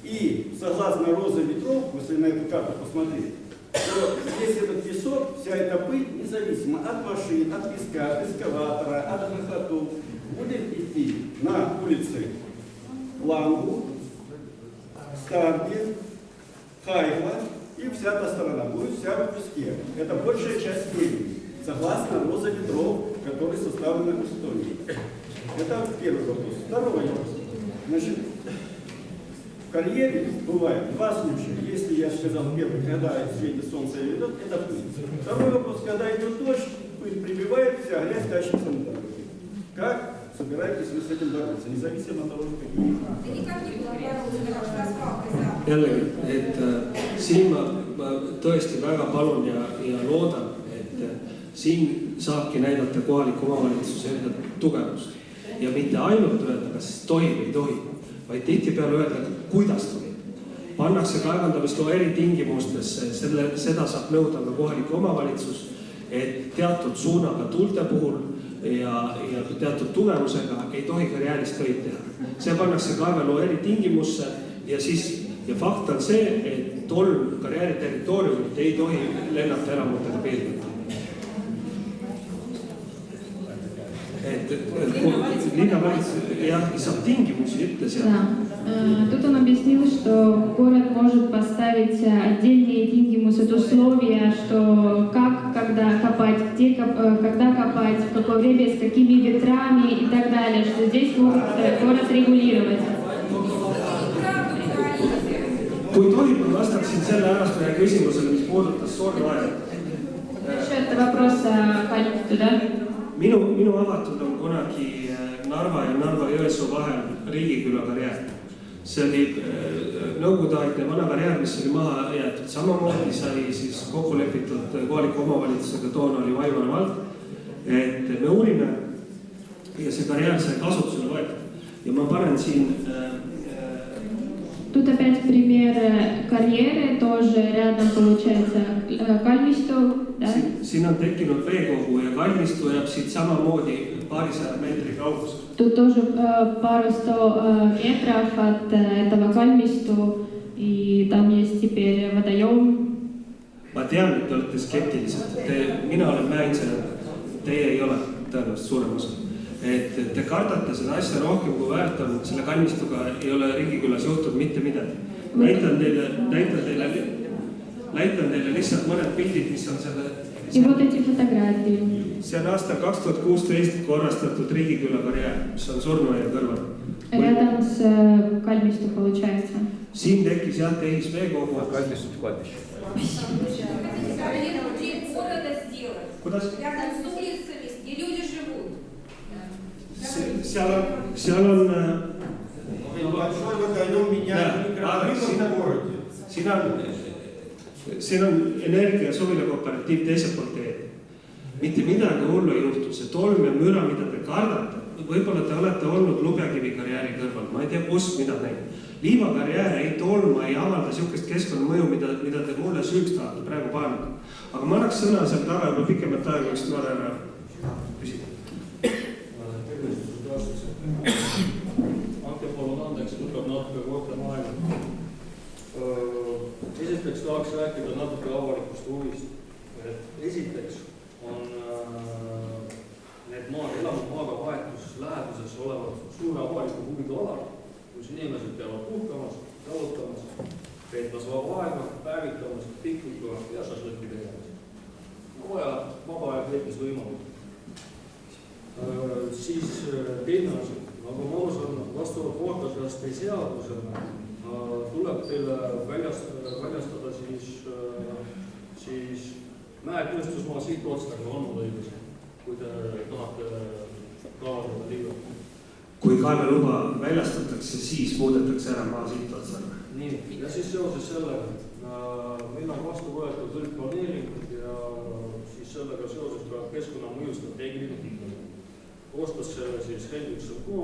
и согласно розы ветров, если на эту карту посмотреть, то весь этот песок, вся эта пыль, независимо от машин, от песка, от эскаватора, от красоту, будет идти на улице Лангу, Старги, Хайгла и вся та сторона. Будет вся в песке. Это большая часть времени, согласно розы ветров, которые составлены в Эстонии. Это первый вопрос. Второй вопрос. Значит, в карьере бывает два случая. Если я сказал первый, когда светит солнце и ведет, это пыль. Второй вопрос, когда идет дождь, пыль прибивает, вся грязь тащится на дорогу. Как собираетесь вы с этим бороться, независимо от того, какие? Jällegi, et siin ma tõesti väga palun ja loodan, et siin saabki näidata kohaliku omavalitsuse enda tugevust. Ja mitte ainult öelda, kas tohib või tohib, vaid tihtipeale öelda, kuidas tohib. Pannakse kaevandamisloo eritingimustesse, seda saab nõuda ka kohalik omavalitsus, et teatud suunaga tuulte puhul ja teatud tugevusega ei tohi karjääris töid teha. See pannakse kaeveloo eritingimusse ja fakt on see, et tolm karjääri territooriumit ei tohi lennata elamutega piirkonna. Linnavalitsus saab tingimusi ette seal. Тут он объяснил, что город может поставить отдельные tingimused, условия, что как, когда копать, где, когда копать, в какое время, с какими ветрами и так далее, что здесь могут город регулировать. Kui tohib, ma vastaksin selle ajast ühe küsimusele, mis puudutas Sornaja. Насчет вопроса Kalmistu, да? Minu avatud on kunagi Narva ja Narva-Jõesuu vahel Riigiküla karjäär. See oli nõukogudeaegne vana karjäär, mis oli maha jäetud. Samamoodi sai siis kokku lepitud kohaliku omavalitsusega, toona oli Vaivana vald, et me uurime ja see karjäär sai kasutusele võetud. Ja ma panen siin... Тут опять пример карьеры, тоже рядом получается Kalmistu. Да? Siin on tekkinud veekogu ja Kalmistu jääb siit samamoodi paarisaja meetri kaugus. Тут тоже пару 100 метров от этого Kalmistu и там есть теперь водоем. Ma tean, et te olete skeptilised. Mina olen mäeinsener, teie ei ole tõenäoliselt suurem osa. Et te kardate seda asja rohkem kui väärt on, selle Kalmistuga ei ole Riigikülas juhtunud mitte midagi. Näitan teile lihtsalt mõned pildid, mis on selle... И вот эти фотографии. See on aastal 2016 korrastatud Riigiküla karjäär, mis on Surnuaia kõrval. Рядом с Kalmistu получается. Siin tekkis jah tehis veekogu. Kalmistu kladbiще. Kuidas? Рядом с улицами, где люди живут. Seal on... Большой водоем меняет микрорайон в городе. Siin on energia suvilakooperatiiv teiselt poolt teed. Mitte midagi hullu ei juhtu. See tolm ja müra, mida te kardate, võib-olla te olete olnud Lubjakivi karjääri kõrval. Ma ei tea, kus mida näib. Liivakarjäär ei tolma, ei avalda siukest keskkonnamõju, mida te mulle süüks tahate praegu paanida. Aga ma annaks sõna seal taga juba pikemat aega, kus noore ära küsida. Anke palun andeks, tuleb natuke kohta maailma. Esiteks tahaks rääkida natuke avalikust huvist. Esiteks on need elamumaaga vahetus läheduses olevad suure avaliku huviga alad, kus inimesed peavad puhkamas, jalutamas, veetmas vaba aega, päevitamas, piknikuga ja šašlõkki tegemas. Vaba aeg veetmisvõimalus. Siis teine asi, nagu ma saan vastavalt vaatlaslaste seadusele tuleb teile väljastada siis mäetööstusmaa sihtotstarbel olnud õigus, kui te tahate kaevandada liiga. Kui kaeveluba väljastatakse, siis muudetakse ära maa sihtotstarve. Nii, ja siis seoses sellega meil on vastu võetud üldplaneering ja siis sellega seoses ka keskkonnamõju strateegiline hindamine. Koostas selle siis Hendrikson Ko,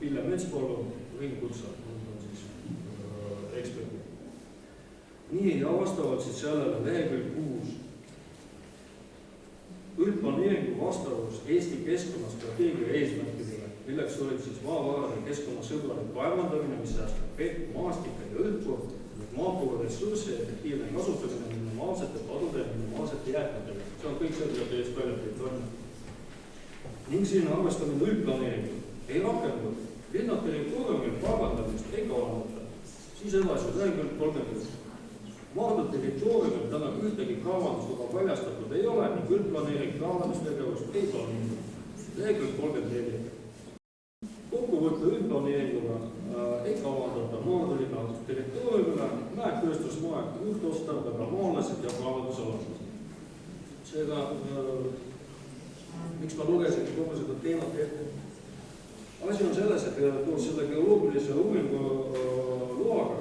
Pille Metspalu, Ringkutsa, eksperdid. Nii, ja vastavalt siis sellele lehekülg 6. Üldplaneeringu vastavus Eesti keskkonnastrateegia eesmärkidele, milleks olid siis maavarade keskkonnasõbralik kaevandamine, mis säästab vett, maastikke ja õhku, maapõue ressursse, efektiivne kasutamine minimaalsete padude ja minimaalsete jäätmetega. See on kõik selle teist väljateid on. Ning siin arvestamine üldplaneeringu ei rakendu. Linna territooriumil kaevandamist ei kavandata. Siis edasi lehekülg 30. Maardu territooriumil täna ühtegi kaevandusluba väljastatud ei ole ning üldplaneering kaevandustegevust ei planeeri. Lehekülg 34. Kokkuvõtte üldplaneeringuga ei kavandata Maardu linna territooriumile mäetööstusmaa juhtotstarbega maalased ja kaevandusalased. Seega, miks ma lugesin kogu seda teemat ette? Asi on selles, et koos selle geoloogilise uuringu loaga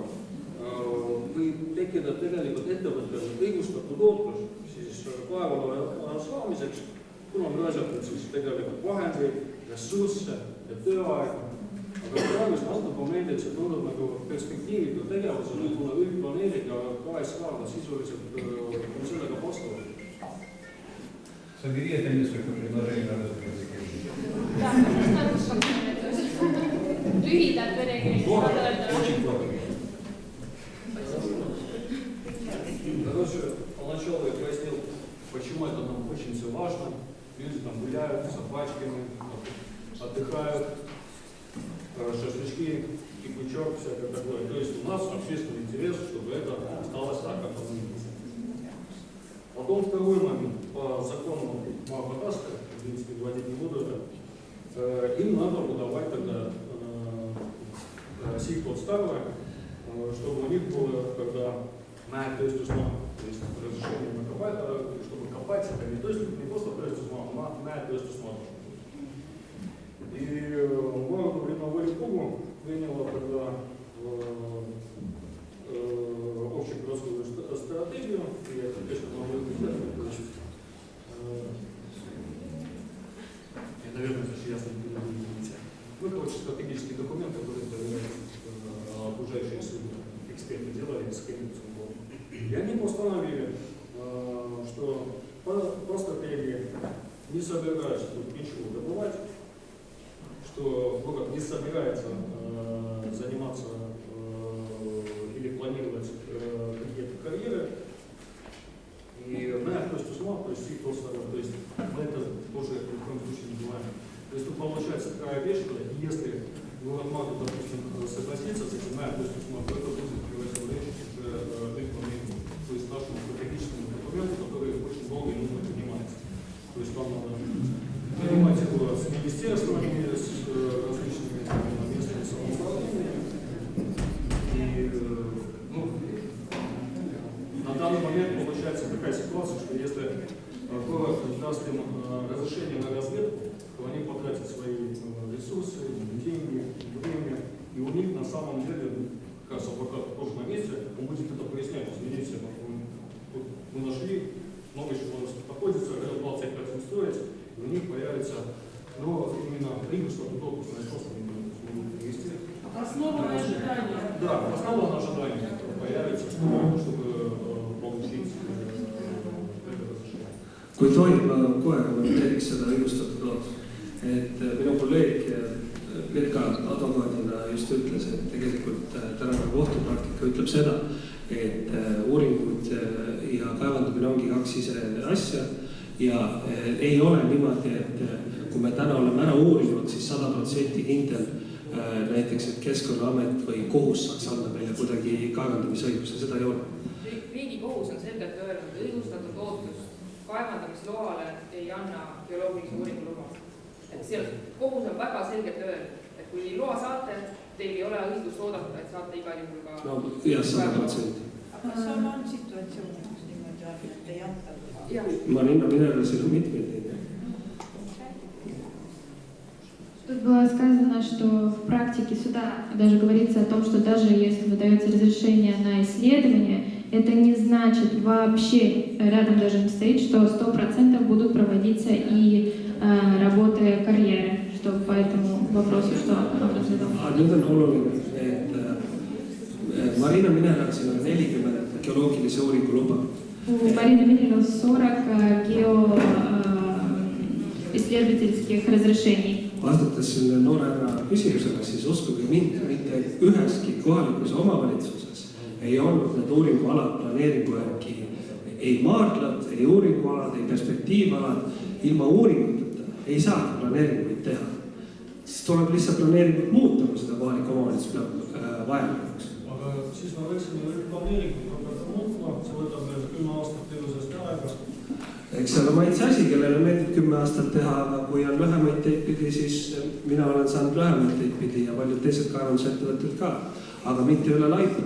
võib tekkida tegelikult ettevõttel õigustatud ootus siis kaevaloa saamiseks, kuna me raisatud siis tegelikult vahendeid, ressursse ja tööaega. Aga praegusel antud momendil see tundub nagu perspektiiviga tegevusele, kuna üldplaneering ja KSH sisuliselt on sellega vastavalt. Собери это несколько предложений на разных Lühidalt venekeelses Очень коротко. Короче, поначалу я пояснил, почему это нам очень все важно. Люди там гуляют с собачками, отдыхают, шашлычки, кипучок, всякое такое. То есть у нас общественный интерес, чтобы это осталось так, как оно есть. Потом второй момент. По закону Мавкатаска, в принципе, вводить не буду, им надо выдавать тогда сихотстарвы, чтобы у них было, когда mäetööstusmaa, то есть разрешение на копать, чтобы копать, это не просто tööstusmaa, а mäetööstusmaa. И Маарду линновой клубу приняло тогда общегородскую стратегию, и это, конечно, новый государство, то есть, я, наверное, даже ясно не буду говорить. Ну, короче, стратегический документ, который окружающие эксперты делали с Кембриджем. И они постановили, что по стратегии не собираются тут ничего добывать, что город не собирается заниматься или планировать какие-то карьеры. И mäetööstusmaa, то есть то есть мы это тоже ни в коем случае не делаем. То есть тут получается такая вещь, что если город Маарду, допустим, согласится с этим mäetööstusmaa, то это будет противоречить уже экономику, то есть нашему стратегическому документу, который очень долго и нужно принимается. То есть вам надо принимать его с министерствами, с различными местными самоуправлениями. И на данный момент получается такая ситуация, что если город даст им разрешение на разведку, то они потратят свои ресурсы, деньги, время, и у них на самом деле, как раз адвокат тоже на месте, он будет это пояснять, извините, мы нашли, много еще у нас находится, хотел 25 не строить, и у них появится, но именно прибыль, что допускное способ привести. Основанное ожидание. Да, основанное ожидание появится, чтобы получить это разрешение. Kui tohib, ma kohe kommenteeriks seda õigustatud ootust. Et minu kolleeg Virga advokaadina just ütles, et tegelikult tänane kohtupraktika ütleb seda, et uuringud ja kaevandamine ongi kaks ise asja ja ei ole niimoodi, et kui me täna oleme ära uurinud, siis 100% kindel näiteks, et Keskkonnaamet või kohus saaks anda meile kuidagi kaevandamisõiguse, seda ei ole. Riigikohus on selgelt öelnud, et õigustatud ootust kaevandamisloale ei anna geoloogilise uuringu luba. Et seal kohus on väga selgelt öelnud, et kui loa saate, teil ei ole õigust oodata, et saate igal juhul ka... No, jah, 100%. Aga kas on situatsioon, kus niimoodi on, et ei anta luba? Marina Minerasil on mitmeid. Тут было сказано, что в практике суда даже говорится о том, что даже если выдается разрешение на исследование, это не значит вообще, рядом даже не стоит, что 100% будут проводиться и работы карьеры. Что по этому вопросу, что Андrus задал. Nüüd on oluline, et Marina Minerasil on 40 geoloogilise uuringu luba. У Marina Minerals 40 геоисследовательских разрешений. Vastates selle noore härra küsimusele, siis uskuge mind, mitte üheski kohalikus omavalitsuses ei olnud need uuringualad planeeringu järgi ei maardlad, ei uuringualad, ei perspektiivalad. Ilma uuringuteta ei saa planeeringuid teha. Siis tuleb lihtsalt planeeringut muuta, kui seda kohalik omavalitsus peab vajalikuks. Aga siis me võiksime planeeringut muutma, see võtab meil 10 aastat ilusast aega. Eks see on maitse asi, kellele meeldib 10 aastat teha, aga kui on lühemaid teid pidi, siis mina olen saanud lühemaid teid pidi ja paljud teised kaevandusettevõtted ka, aga mitte üle laipa,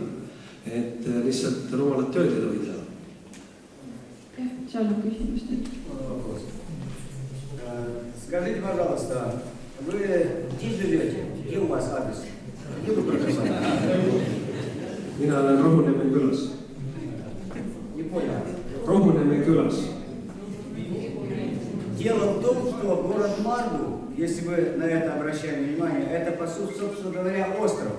et lihtsalt rumalat tööd ei tohi teha. Seal on küsimus nüüd. Скажите, пожалуйста, вы где живете? Где у вас адрес? Где вы проживаете? Mina olen Rohuneme külas. Не понял. Rohuneme külas. Дело в том, что город Марду, если вы на это обращаете внимание, это, по сути, собственно говоря, остров.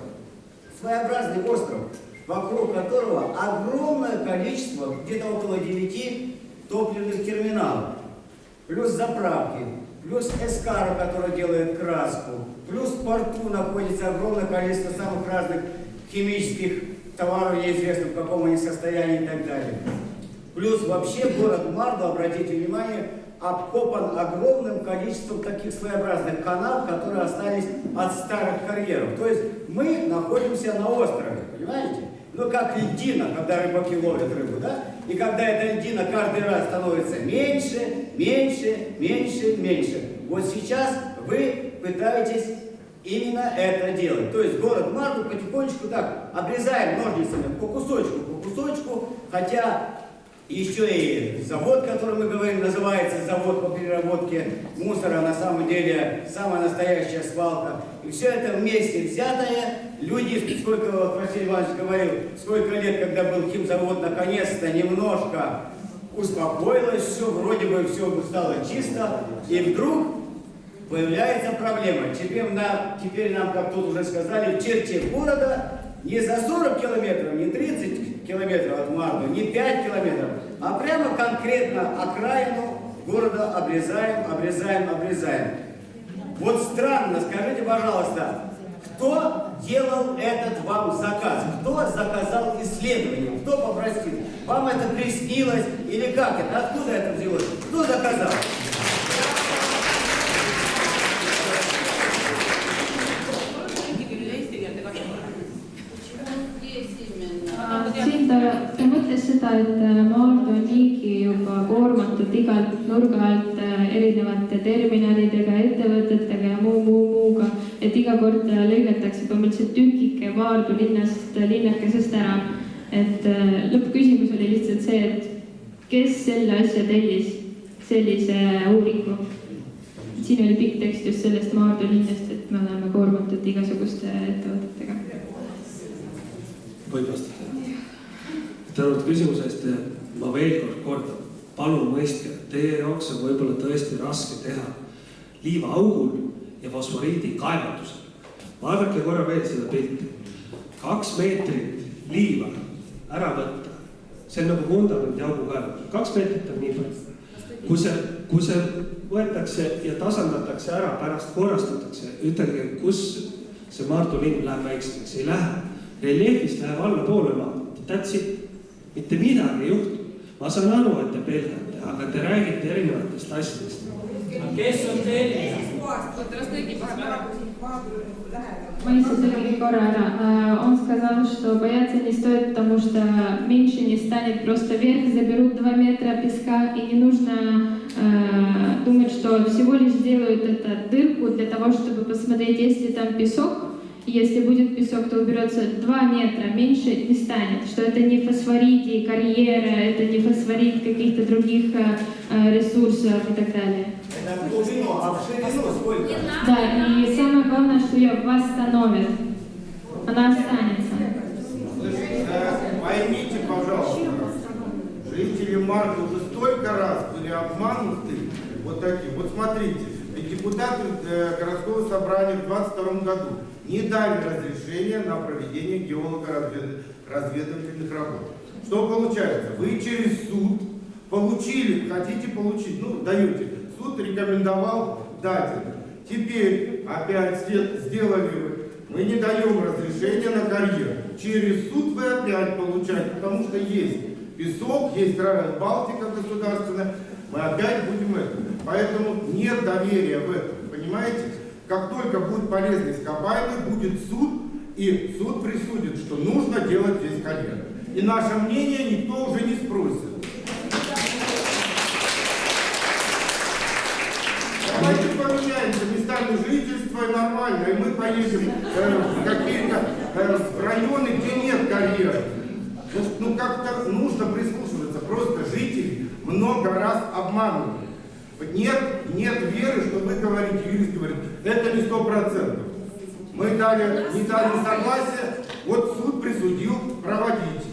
Своеобразный остров, вокруг которого огромное количество, где-то около 9 топливных терминалов. Плюс заправки, плюс Эскара, который делает краску, плюс в порту находится огромное количество самых разных химических товаров, неизвестно в каком они состоянии и так далее. Плюс вообще город Марду, обратите внимание, обкопан огромным количеством таких своеобразных канав, которые остались от старых карьеров. То есть мы находимся на острове, понимаете? Ну как льдина, когда рыбаки ловят рыбу, да? И когда эта льдина каждый раз становится меньше, меньше, меньше, меньше. Вот сейчас вы пытаетесь именно это делать. То есть город Марду потихонечку так обрезаем ножницами по кусочку, хотя еще и завод, который мы говорим, называется завод по переработке мусора, на самом деле самая настоящая свалка. И все это вместе взятое, люди, сколько вот Василий Иванович говорил, сколько лет, когда был химзавод, наконец-то немножко успокоилось, все, вроде бы все стало чисто, и вдруг появляется проблема. Теперь нам, как тут уже сказали, в черте города не за 40 километров, не 30 километров от Марду, не 5 километров, а прямо конкретно окраину города обрезаем. Вот странно, скажите, пожалуйста, кто делал этот вам заказ? Кто заказал исследование? Кто попросил? Вам это приснилось или как это? Откуда это взялось? Кто заказал? Siin ta mõtles seda, et Maardu on niigi juba koormatud igalt nurga alt erinevate terminalidega, ettevõtetega ja muuga, et iga kord lõigatakse põhimõtteliselt tükike Maardu linnakesest ära. Et lõppküsimus oli lihtsalt see, et kes selle asja tellis sellise uuringu. Siin oli pikk tekst just sellest Maardu linnast, et me oleme koormatud igasuguste ettevõtetega. Võib vastata. Tänud küsimuse eest, ma veel kordan, palun mõistke, teie jaoks on võib-olla tõesti raske teha liivaaugul ja fosforiidi kaevandusel. Vaadake korra veel seda pilti. 2 meetrit liiva ära võtta. See on nagu vundamendi augu kaevandus. 2 meetrit on nii palju. kui see võetakse ja tasandatakse ära, pärast korrastatakse, ütelge, kus see Maardu linn läheb väiksemaks, ei lähe. Reljeefist läheb alla poole maad, that's it. Mitte midagi ei juhtu. Ma saan aru, et te pelgate, aga te räägite erinevatest asjadest. Kes on selline? Мы все-таки Корара. Он сказал, что бояться не стоит, потому что меньше не станет, просто вверх заберут 2 метра песка, и не нужно думать, что всего лишь делают эту дырку для того, чтобы посмотреть, если там песок. Если будет песок, то уберется 2 метра, меньше не станет. Что это не фосфорит и карьера, это не фосфорит каких-то других ресурсов и так далее. Это в глубину, а в ширину сколько? Да, и самое главное, что ее восстановят. Она останется. Поймите, пожалуйста, жители Марка уже столько раз были обмануты вот таким. Вот смотрите, депутаты городского собрания в 2022 году не дали разрешения на проведение геолого-разведывательных работ. Что получается? Вы через суд получили, хотите получить, даете. Суд рекомендовал дать это. Теперь опять сделали вы. Мы не даем разрешения на карьер. Через суд вы опять получаете, потому что есть песок, есть Балтика государственная. Мы опять будем это. Поэтому нет доверия в этом. Понимаете? Как только будет полезный ископаемый, будет суд, и суд присудит, что нужно делать здесь карьер. И наше мнение никто уже не спросит. Давайте поменяемся местами жительства и нормально, и мы поедем в какие-то районы, где нет карьеры. Как-то нужно прислушиваться. Просто жители много раз обманывают. Нет веры, что вы говорите, юрист говорит, это не 100%. Мы не дали согласия, вот суд присудил проводить.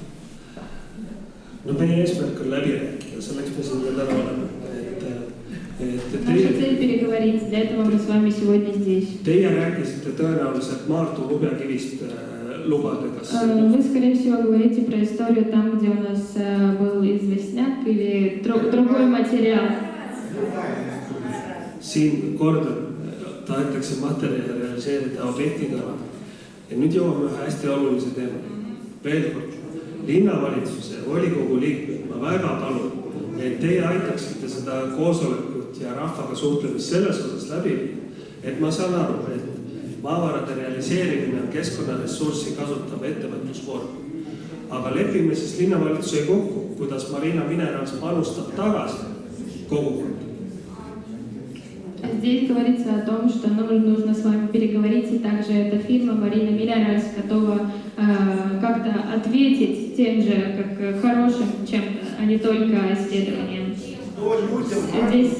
Meie eesmärk on läbi rääkida, selleks me siin täna oleme. Наша цель переговорить, для этого мы с вами сегодня здесь. Teie rääkisite tõenäoliselt Maardu lubjakivist lubadega. Вы, скорее всего, говорите про историю там, где у нас был известняк или другой материал. Siin kordan, tahetakse materjali realiseerida objektiga. Ja nüüd jõuame hästi olulise teema. Veel kord, linnavalitsuse volikogu liikmed, ma väga palun, et teie aitaksite seda koosolekut ja rahvaga suhtlemist selles osas läbi, et ma saan aru, et maavarade realiseerimine on keskkonnaressurssi kasutav ettevõtlusvorm. Aga lepime siis linnavalitsuse kokku, kuidas Marina Minerals panustab tagasi kogukonda. Здесь говорится о том, что нам нужно с вами переговорить, и также эта фирма Marina Minerals готова как-то ответить тем же, как хорошим чем-то, а не только исследованием. Здесь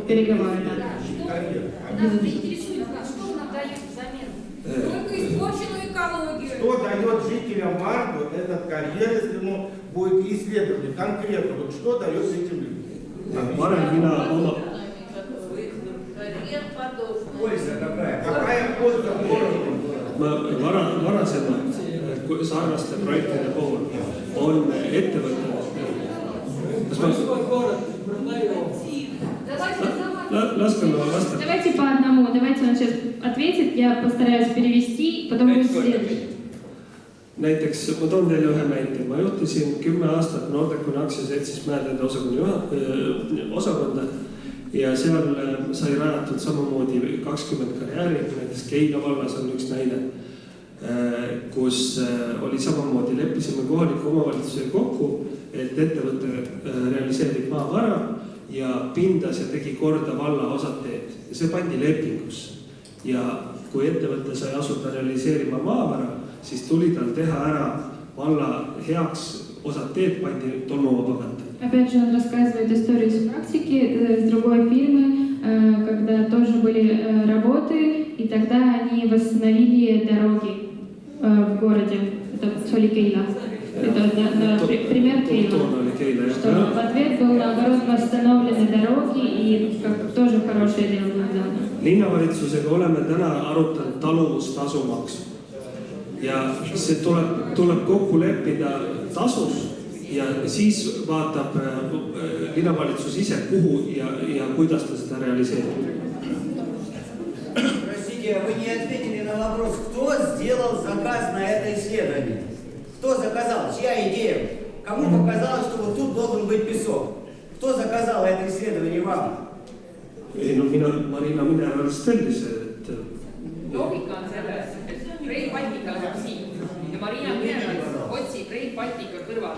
переговоры. Что нам дает взамен? Только испорченную экологию. Что дает жителям Марку этот карьер, если будет исследование конкретно? Вот что дает этим людям? Польза какая? Какая польза городу? Varasemalt sarnaste projektide puhul on ettevõtted. Laske mulle vastata. Давайте по одному. Давайте он сейчас ответит, я постараюсь перевести, потом будет следующий. Näiteks ma toon teile ühe näite. Ma juhtisin 10 aastat Nordecon aktsiaseltsis Mäeteede osakonda ja seal sai rajatud samamoodi 20 karjääri, näiteks Keila vallas on üks näide, kus oli samamoodi, leppisime kohaliku omavalitsusega kokku, et ettevõte realiseerib maavara ja pindas ja tegi korda valla osad teed. Ja see pandi lepingusse. Ja kui ettevõte sai asuda realiseerima maavara, siis tuli tal teha ära valla heaks osad teed, pandi tolmuvaba kanta. Опять же, он рассказывает историю из практики с другой фирмы, когда тоже были работы, и тогда они восстановили дороги в городе. Это Соли Кейла. Это пример Кейла. Что в ответ был, наоборот, восстановлены дороги, и тоже хорошее дело было сделано. Linnavalitsusega oleme täna arutanud taluvustasumaksu. Ja see tuleb kokku leppida tasus ja siis vaatab linnavalitsus ise, kuhu ja kuidas ta seda realiseerib. Простите, вы не ответили на вопрос, кто сделал заказ на это исследование? Кто заказал? Чья идея? Кому показалось, что вот тут должен быть песок? Кто заказал это исследование вам? Ei, no Marina Minerals tellis, et... Loogika on selles, et Rail Baltic asub siin ja Marina Minerals otsib Rail Baltica kõrval.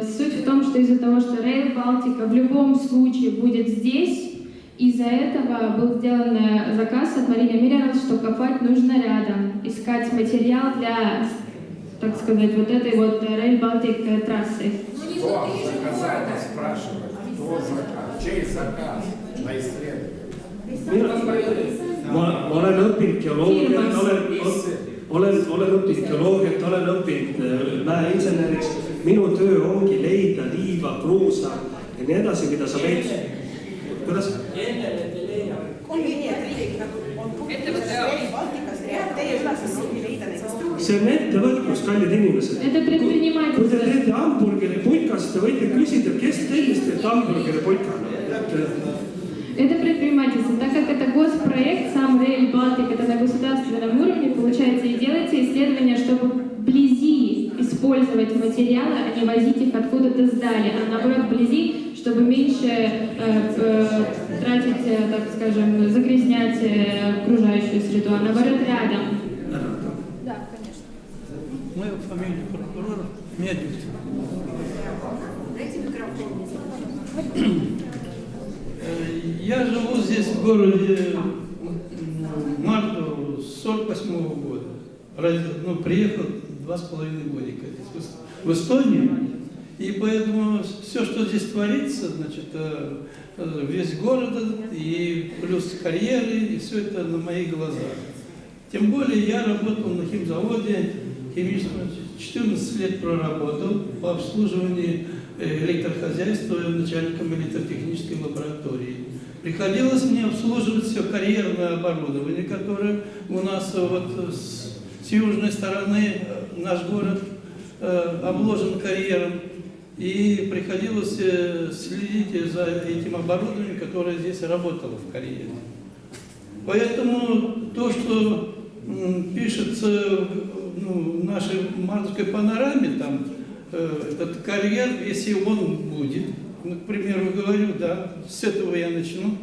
Суть в том, что из-за того, что Rail Baltica в любом случае будет здесь, из-за этого был сделан заказ от Marina Minerals, что копать нужно рядом, искать материал для, так сказать, вот этой вот Rail Baltic трассы. Кто заказал, спрашивает, кто заказ, чей заказ на исследование? Ma olen õppinud geoloogiat, olen õppinud geoloogiat, olen õppinud mäeinseneriks. Minu töö ongi leida liiva, kruusa ja nii edasi, mida sa veid. Kuidas? See on ettevõtlus, kallid inimesed. Kui te teete hamburgeri putkast, te võite küsida, kes tellis teete hamburgeri putkana. Это предпринимательство. Так как это госпроект, сам Rail Baltic, это на государственном уровне, получается, и делается исследование, чтобы вблизи использовать материалы, а не возить их откуда-то сдали, а наоборот вблизи, чтобы меньше тратить, так скажем, загрязнять окружающую среду, а наоборот рядом. Да, конечно. Мою фамилию прокурора Медведев. Дайте микрофон. Я живу здесь в городе Марту с 48 года. Приехал 2,5 годика в Эстонию. И поэтому все, что здесь творится, значит, весь город и плюс карьеры, и все это на моих глазах. Тем более я работал на химзаводе, 14 лет проработал по обслуживанию электрохозяйства начальником электротехнической лаборатории. Приходилось мне обслуживать все карьерное оборудование, которое у нас вот с южной стороны наш город обложен карьером. И приходилось следить за этим оборудованием, которое здесь работало в карьере. Поэтому то, что пишется в нашей мартовской панораме, там, этот карьер, если он будет, ну, к примеру, говорю, да, с этого я начну,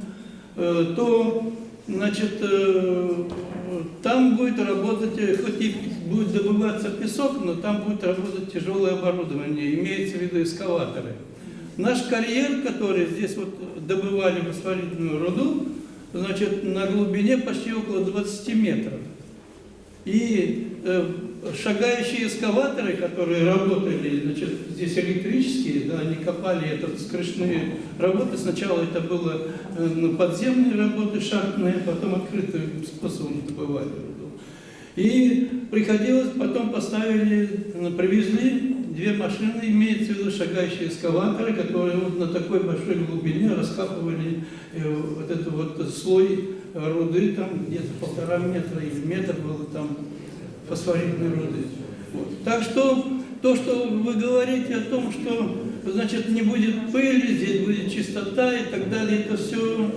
то, значит, там будет работать, хоть и будет добываться песок, но там будет работать тяжелое оборудование, имеется в виду экскаваторы. Наш карьер, который здесь вот добывали фосфоритную руду, значит, на глубине почти около 20 метров. И шагающие экскаваторы, которые работали, значит, здесь электрические, да, они копали это скрышные работы. Сначала это было подземные работы, шахтные, потом открытым способом добывали руду. И приходилось, потом привезли 2 машины, имеется в виду шагающие экскаваторы, которые вот на такой большой глубине раскапывали вот этот вот слой руды, там где-то 1,5 метра или метр было там фосфоритной руды. Вот. Так что то, что вы говорите о том, что, значит, не будет пыли, здесь будет чистота и так далее, это все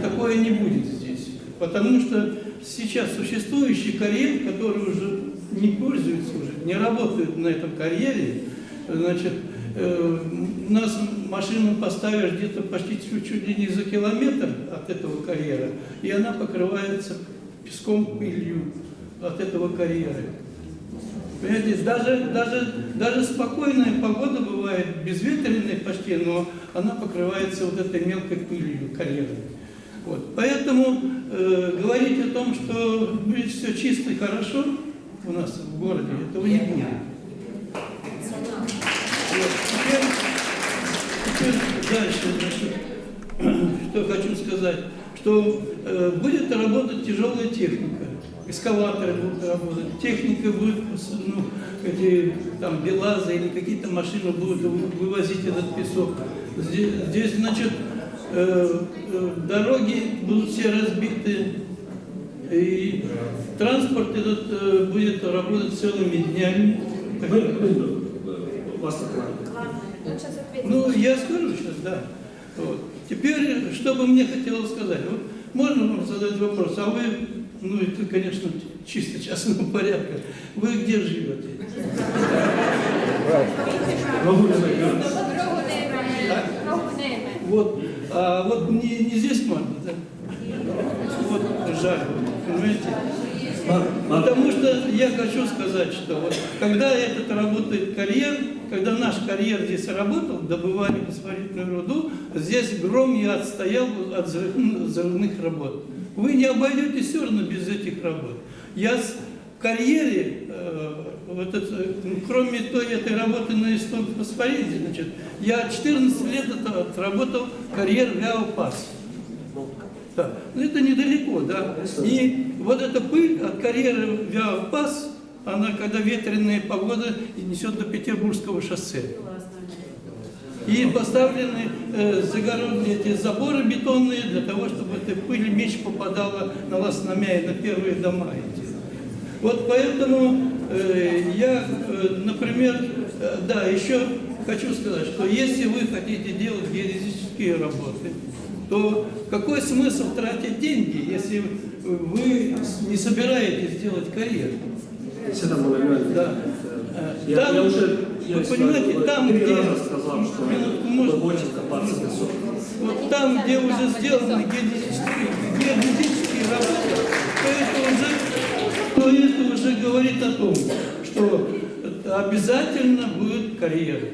такое не будет здесь. Потому что сейчас существующий карьер, который уже не пользуется, уже не работает на этом карьере, значит, у нас машину поставишь где-то почти чуть ли не за километр от этого карьера, и она покрывается песком, пылью от этого карьера. Понимаете, даже спокойная погода бывает, безветренная почти, но она покрывается вот этой мелкой пылью карьера. Вот. Поэтому говорить о том, что будет все чисто и хорошо у нас в городе, этого не будет. Теперь дальше, значит, что хочу сказать, что будет работать тяжелая техника, экскаваторы будут работать, техника будет, ну, эти там белазы или какие-то машины будут вывозить этот песок. Здесь, значит, дороги будут все разбиты, и транспорт этот будет работать целыми днями. vastata? Ну, я скажу сейчас, да. Вот. Теперь, что бы мне хотелось сказать. Вот, можно вам задать вопрос, а вы, ну это, конечно, чисто частного порядка, вы где живете? Вот, а вот не здесь Марта, да? Вот, жаль, понимаете? Потому что я хочу сказать, что вот, когда этот работает карьер, когда наш карьер здесь работал, добывали фосфоритную руду, здесь гром я отстоял от взрывных работ. Вы не обойдетесь все равно без этих работ. Я в карьере, кроме этой работы на истом фосфорите, значит, я 14 лет отработал карьер Вяопас. Да. Это недалеко, да. И вот эта пыль от карьеры Вяопас, она, когда ветреная погода, несет до Петербургского шоссе. И поставлены загородные эти заборы бетонные для того, чтобы эта пыль меч попадала на Ласномя и на первые дома эти. Вот поэтому я, например, да, еще хочу сказать, что если вы хотите делать геодезические работы, то какой смысл тратить деньги, если вы не собираетесь делать карьеру? Seda mulle ei öelnud. Да. Вы понимаете, там, где... Вот там, где уже сделаны геодезические работы, то это уже говорит о том, что обязательно будет карьера.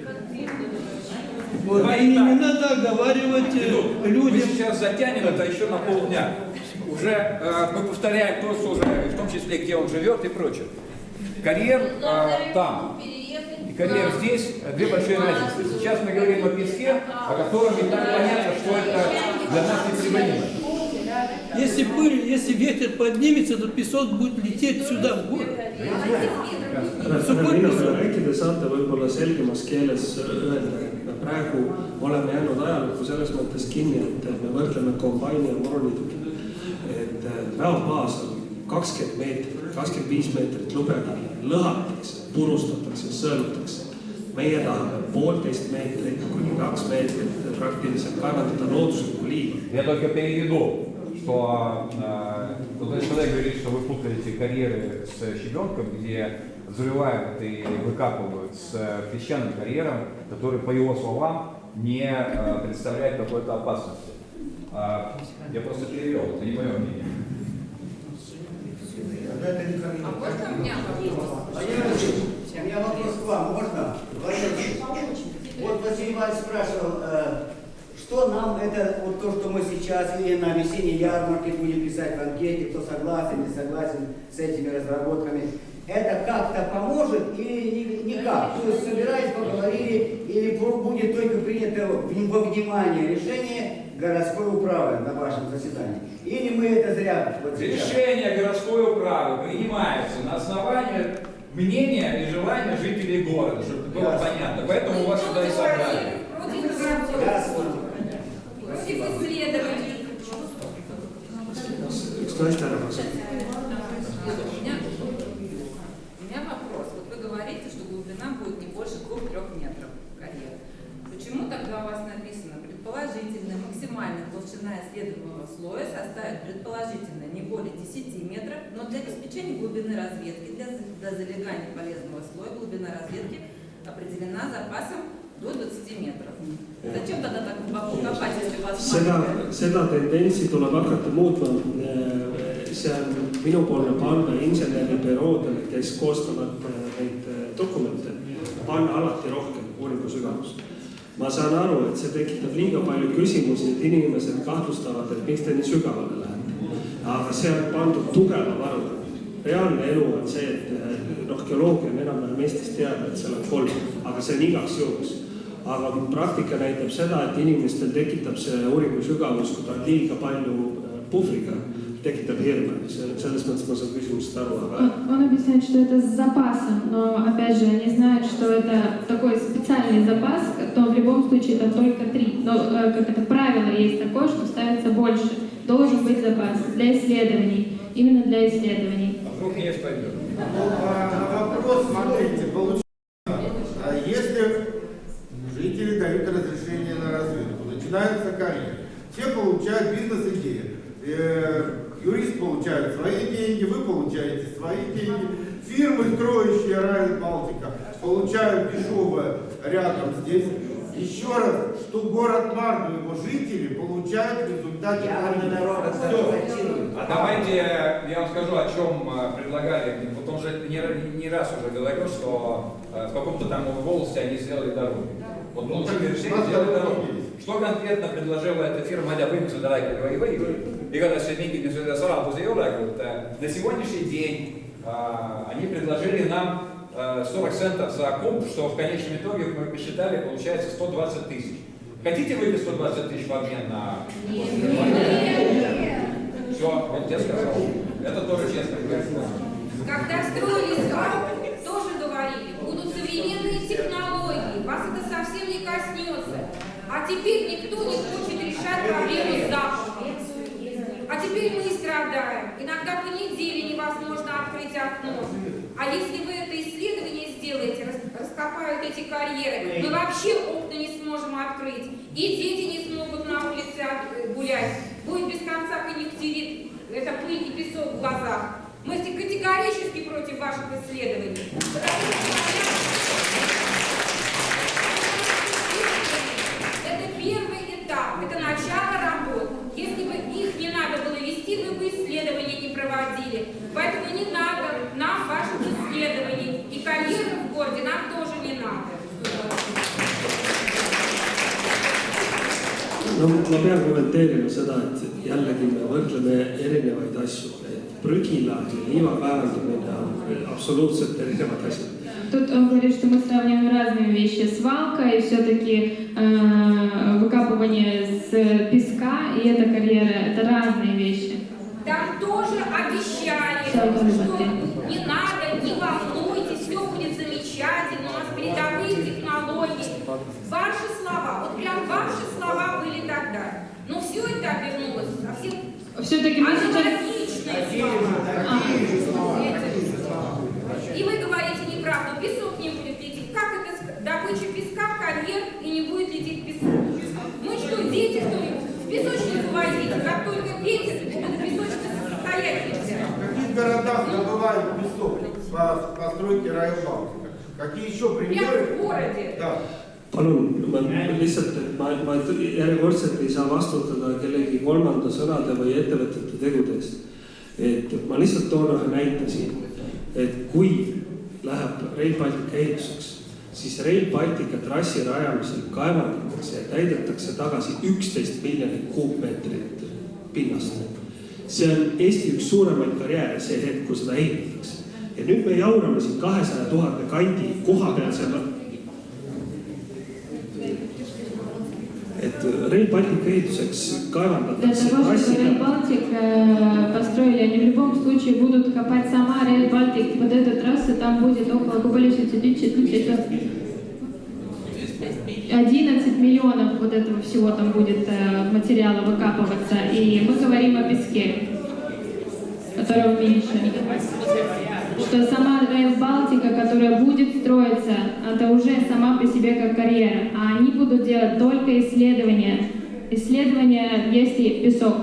Вот. И не надо оговаривать людям. Мы сейчас затянем это еще на полдня. Уже мы повторяем просто уже, в том числе, где он живет и прочее. Карьер там и карьер здесь две большие разницы. Сейчас мы говорим о песке, о котором и так понятно, что это для нас неприменимо. Если пыль, если ветер поднимется, то песок будет лететь сюда, в город. Äkki te saate võib-olla selgemas keeles öelda, et me praegu oleme jäänud ajalukku selles mõttes kinni, et me võrdleme kombaini ja moroniga. Et väobaas on 20 meetrit, 25 meetrit lubega, lõhatakse, purustatakse, sõelutakse. Meie tahame 1,5 meetrit kuni 2 meetrit praktiliselt kaevandada looduslikku liiva. Я только переведу, что человек говорит, что вы путаете карьеры с щебенком, где взрывают и выкапывают с песчаным карьером, который, по его словам, не представляет какой-то опасности. Я просто перевел, это не мое мнение. А можно у меня вопрос? У меня вопрос к вам, можно? Вот Василий Иванович спрашивал, что нам это, вот то, что мы сейчас или на весенней ярмарке будем писать в анкете, кто согласен, не согласен с этими разработками, это как-то поможет или никак? То есть собирались, поговорили, или будет только принято во внимание решение городской управы на вашем заседании? Или мы это зря? Вот Решение городской управы принимается на основании мнения и желания жителей города, чтобы было понятно. Поэтому у вас сюда и собрали. Против исследований. Что это вопрос? У меня вопрос. Вот вы говорите, что глубина будет не больше 2-3 метров карьер. Почему тогда у вас написано предположительная максимальная толщина исследуемого слоя составит предположительно не более 10 метров, но для обеспечения глубины разведки, для залегания полезного слоя глубина разведки определена запасом до 20 метров. Зачем тогда так глубоко копать, если у вас Seda tendentsi tuleb hakata muutma. See on minupoolne panna inseneribüroodele, kes koostavad neid dokumente, panna alati rohkem uuringu sügavust. Ma saan aru, et see tekitab liiga palju küsimusi, et inimesed kahtlustavad, et miks te nii sügavale lähete. Aga see on pandud tugeva varuga. Reaalne elu on see, et geoloogia on enam-vähem Eestis teada, et seal on 3, aga see on igaks juhuks. Aga praktika näitab seda, et inimestel tekitab see uuringu sügavus, kui ta on liiga palju puhvriga, tekitab hirme. Selles mõttes ma saan küsimusest aru. Он объясняет, что это с запасом, но опять же они знают, что это такой специальный запас, то в любом случае это только 3. Но как это правило есть такое, что ставится больше. Должен быть запас для исследований, именно для исследований. А вдруг не пойдет? Вопрос, смотрите, получается, если начинается карьера. Все получают бизнес-идеи. Юрист получает свои деньги, вы получаете свои деньги. Фирмы, строящие Райл Балтика, получают дешевое рядом здесь. Еще раз, что город Марду, его жители получают в результате карьеры. А давайте я вам скажу, о чем предлагали. Вот он же не раз уже говорил, что в каком-то там волосе они сделали дороги. Вот получили решение, сделали дороги. Что конкретно предложила эта фирма Адябынцу, давайте и когда все деньги сразу заявляют, на сегодняшний день они предложили нам 40 центов за куб, что в конечном итоге, мы посчитали, получается 120 тысяч. Хотите вы 120 тысяч в обмен на... Все, вот я сказал. Это тоже честно. Когда строили свалку, тоже говорили, будут современные технологии, вас это совсем не коснется. А теперь никто не хочет решать проблему с запахом. А теперь мы страдаем. Иногда по неделе невозможно открыть окно. А если вы это исследование сделаете, раскопают эти карьеры, мы вообще окна не сможем открыть. И дети не смогут на улице гулять. Будет без конца конъюнктивит, это пыль и песок в глазах. Мы категорически против ваших исследований. Это первый этап, это начало работ. Если бы их не надо было вести, вы бы исследования не проводили. Поэтому не надо нам ваших исследований. И карьеры в городе нам тоже не надо. No, ma pean kommenteerima seda, et jällegi me võrdleme erinevaid asju. Prügila ja liiva kaevandamine on absoluutselt erinevad asjad. Тут он говорит, что мы сравниваем разные вещи. Свалка и все-таки выкапывание с песка и эта карьера, это разные вещи. Там тоже обещали, что не надо, не волнуйтесь, все будет замечательно, у нас передовые технологии. Ваши слова, вот прям ваши слова были тогда. Но все это обернулось совсем аналогичные слова. И вы говорите неправду, песок не будет лететь. Как это добыча песка, карьер и не будет лететь песок? Мы что, дети, что ли, в песочницу возите? Как только ветер, будут в песочнице стоять нельзя. В каких городах добывают песок по постройке Райл Балтика? Какие еще примеры? Прямо в городе. Да. Palun, ma lihtsalt, et ma järjekordselt ei saa vastutada kellegi kolmanda sõnade või ettevõtete tegude eest. Et ma lihtsalt toon ühe näite siin, et kui läheb Rail Baltica ehituseks, siis Rail Baltica trassi rajamisel kaevandatakse ja täidetakse tagasi 11 miljonit kuupmeetrit pinnast. See on Eesti üks suuremaid karjääre see hetk, kui seda ehitatakse. Ja nüüd me jaurame siin 200 000 kandi koha peal selle. Et Rail Baltica ehituseks kaevandatakse для того, чтобы Rail Baltic построили, они в любом случае будут копать сама Rail Baltic. Вот эта трасса, там будет около 11 миллионов вот этого всего там будет материала выкапываться. И мы говорим о песке, которого меньше. Что сама Rail Baltica, которая будет строиться, это уже сама по себе как карьера. А они будут делать только исследования. Исследования, если песок.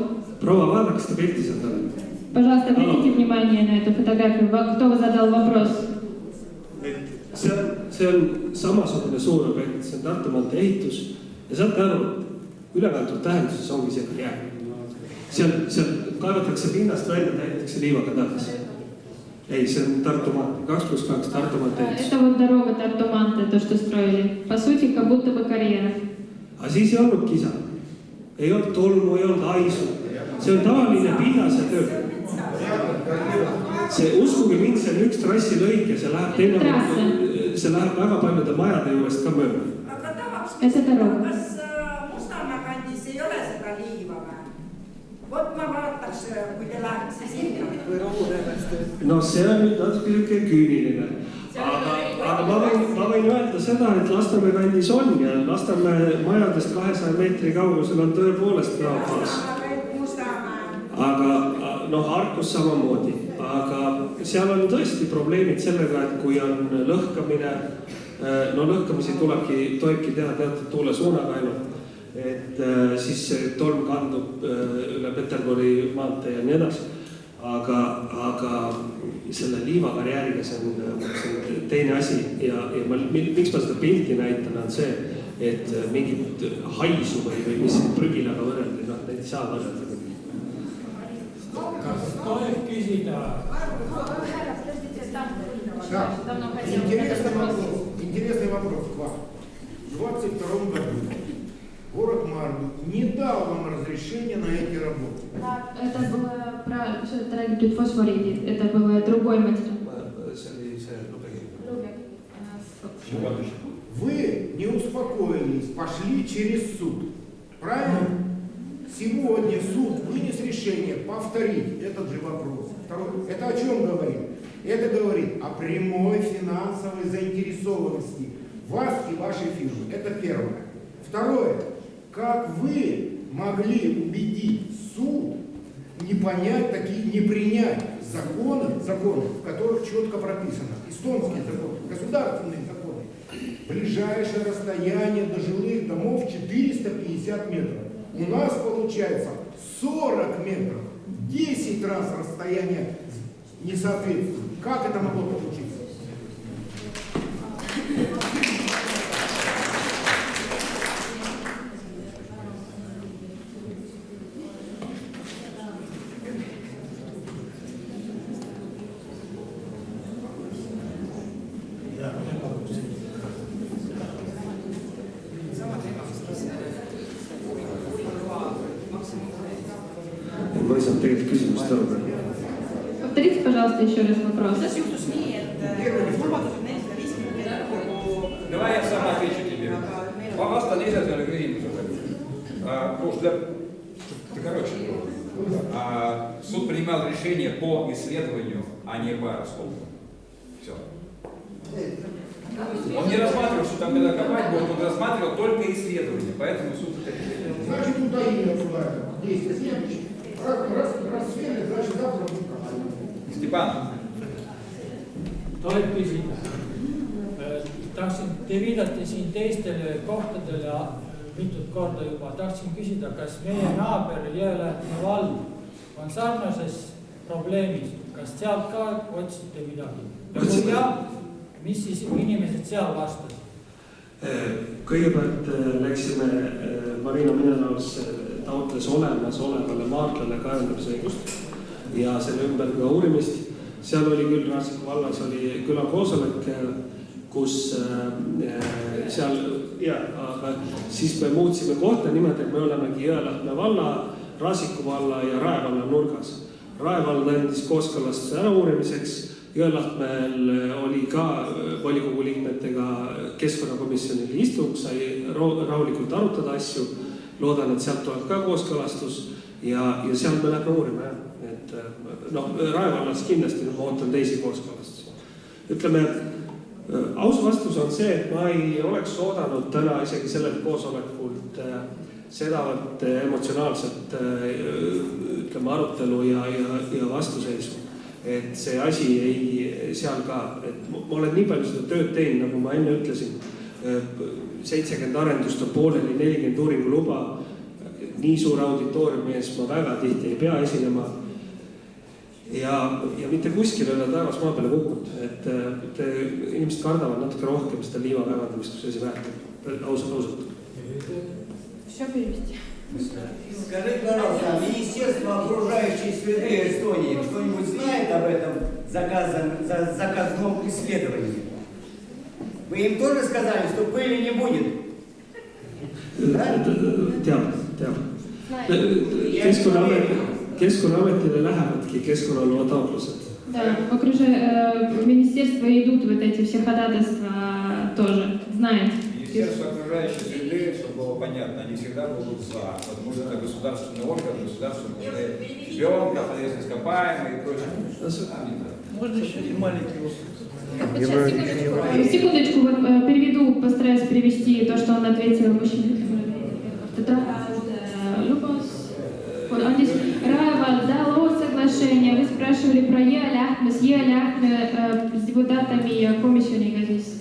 Пожалуйста, обратите внимание на эту фотографию. Кто задал вопрос? See on samasugune suur objekt, see on Tartu maantee ehitus ja saate aru, et ülekantud tähenduses ongi see karjäär. Seal kaevatakse pinnast välja, täidetakse liivaga tagasi. Ei, see on Tartu maantee, 2+2 Tartu maantee ehitus. Это вот дорога Tartu maantee, то, что строили. По сути, как будто бы карьера. Aga siis ei olnud kisa. Ei olnud tolmu, ei olnud haisu. See on tavaline pinnase töö. See uskuge mind, see on üks trassilõik ja see läheb väga paljude majade juurest ka mööda. Это дорога. Kas Mustamäe kandis ei ole seda liiva või? Vot ma vaataks, kui te läheks sinna. No see on nüüd natuke küüniline. Aga ma võin öelda seda, et Lasnamäe kandis on ja Lasnamäe majadest 200 meetri kaugusel on tõepoolest rahapaas. Aga Harkus samamoodi. Aga seal on tõesti probleemid sellega, et kui on lõhkamine, lõhkamisi tohibki teha teatud tuule suunaga ainult. et siis see tolm kandub üle Peterburi maantee ja nii edasi. Aga selle liivakarjääriga see on teine asi ja miks ma seda pildi näitan, on see, et mingit haisu või mis prügilaga võrreldi, neid ei saa võrrelda. Kas tohib küsida? Интересный вопрос к вам. В 22 году город Марду не дал вам разрешения на эти работы. Это было про, что это говорит фосфориди, это было другой материал. Вы не успокоились, пошли через суд. Правильно? Сегодня суд вынес решение повторить этот же вопрос. Это о чем говорит? Это говорит о прямой финансовой заинтересованности вас и вашей фирмы. Это первое. Второе. Как вы могли убедить суд не понять такие, не принять законы, в которых четко прописано, эстонские законы, государственные законы, ближайшее расстояние до жилых домов 450 метров. У нас получается 40 метров, 10 раз расстояние не соответствует. Как это могло получиться? Повторите, пожалуйста, еще раз вопрос. Давай я сам отвечу тебе. Vastan ise sellele küsimusele. Суд принимал решение по исследованию, а не по расходу. Все. Он не рассматривал, что там когда копать будет, он рассматривал только исследование, поэтому суд это решение. Значит, утаили отсюда действие следующее. Рассвели, значит, завтра будет проходить. Степан. Tohib küsida. Te viidate siin teistele kohtadele mitut korda juba. Tahtsin küsida, kas meie naaber Jõelähtme vald on sarnases probleemis? Kas sealt ka otsite midagi? Ja kui jah, mis siis inimesed seal vastas? Kõigepealt läksime Marina Minerals taotles olevale maardlale kaevandamisõigust ja selle ümber ka uurimist. Seal oli küll Raasiku vallas oli külakoosolek, kus seal, aga siis me muutsime kohta niimoodi, et me olemegi Jõelähtme valla, Raasiku valla ja Rae valla nurgas. Rae vald andis kooskõlastuse ära uurimiseks, Jõelähtmel oli ka volikogu liikmetega keskkonnakomisjonil istung, sai rahulikult arutada asju, loodan, et sealt tuleb ka kooskõlastus ja sealt me lähme uurime. Rae vallas kindlasti ma ootan teisi kooskõlastusi. Ütleme, aus vastus on see, et ma ei oleks oodanud täna isegi sellelt koosolekult sedavõrd emotsionaalset arutelu ja vastuseisu. Et see asi ei seal ka, et ma olen nii palju seda tööd teinud, nagu ma enne ütlesin, 70 arendust on pooleli, 40 uuringu luba, nii suure auditooriumi ees ma väga tihti ei pea esinema ja mitte kuskil ei ole taevas maa peale kukkunud, et inimesed kardavad natuke rohkem seda liiva kaevandamist, kui see asi väärtab, ausalt. Все перевести. Скажите, пожалуйста, Министерство окружающей среды Эстонии кто-нибудь знает об этом заказном исследовании? Вы им тоже сказали, что пыли не будет? Teab. Keskkonnaametile lähevadki keskkonnaloa taotlused. Да, в министерство идут вот эти все ходатайства тоже, знаете. Министерство окружающей среды, чтобы было понятно, они всегда будут за, потому что это государственный орган, государственный ребенка, полезно ископаемые и прочее. Можно еще один маленький вопрос? Секундочку, переведу, постараюсь перевести то, что он ответил мужчине. Раевал дало соглашение, вы спрашивали про Jõelähtme, с Jõelähtme, с депутатами комиссионника здесь.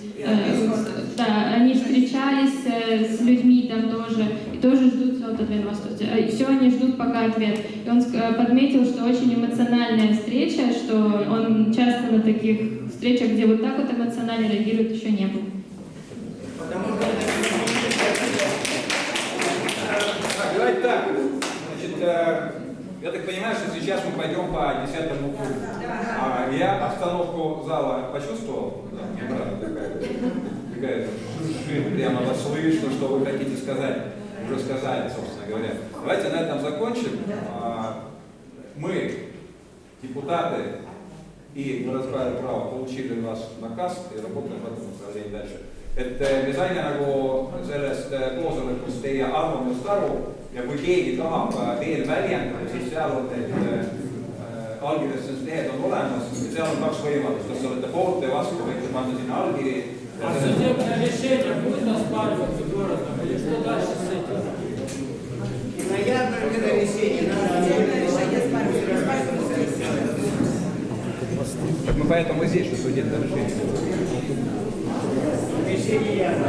Да, они встречались с людьми там тоже, и тоже 90. И все, они ждут пока ответ. И он подметил, что очень эмоциональная встреча, что он часто на таких встречах, где вот так вот эмоционально реагирует, еще не был. Давайте так. Значит, я так понимаю, что сейчас мы пойдем по 10-му кругу. Я обстановку зала почувствовал. Какая-то прямо вас слышно, что вы хотите сказать. Уже сказали, собственно говоря. Давайте на этом закончим. Мы, депутаты и городское право, получили ваш наказ и работаем в этом направлении дальше. Et me saime nagu sellest koosolekust teie arvamust aru ja kui keegi tahab veel väljendada, siis seal on need allkirjastamislehed on olemas ja seal on 2 võimalust, kas olete poolt või vastu, võite panna sinna allkiri. А судебное решение будет оспариваться городом или что дальше с этим? Ноябрь решение, судебное решение оспаривается. Так мы поэтому здесь, что судебное решение. Решение ясно.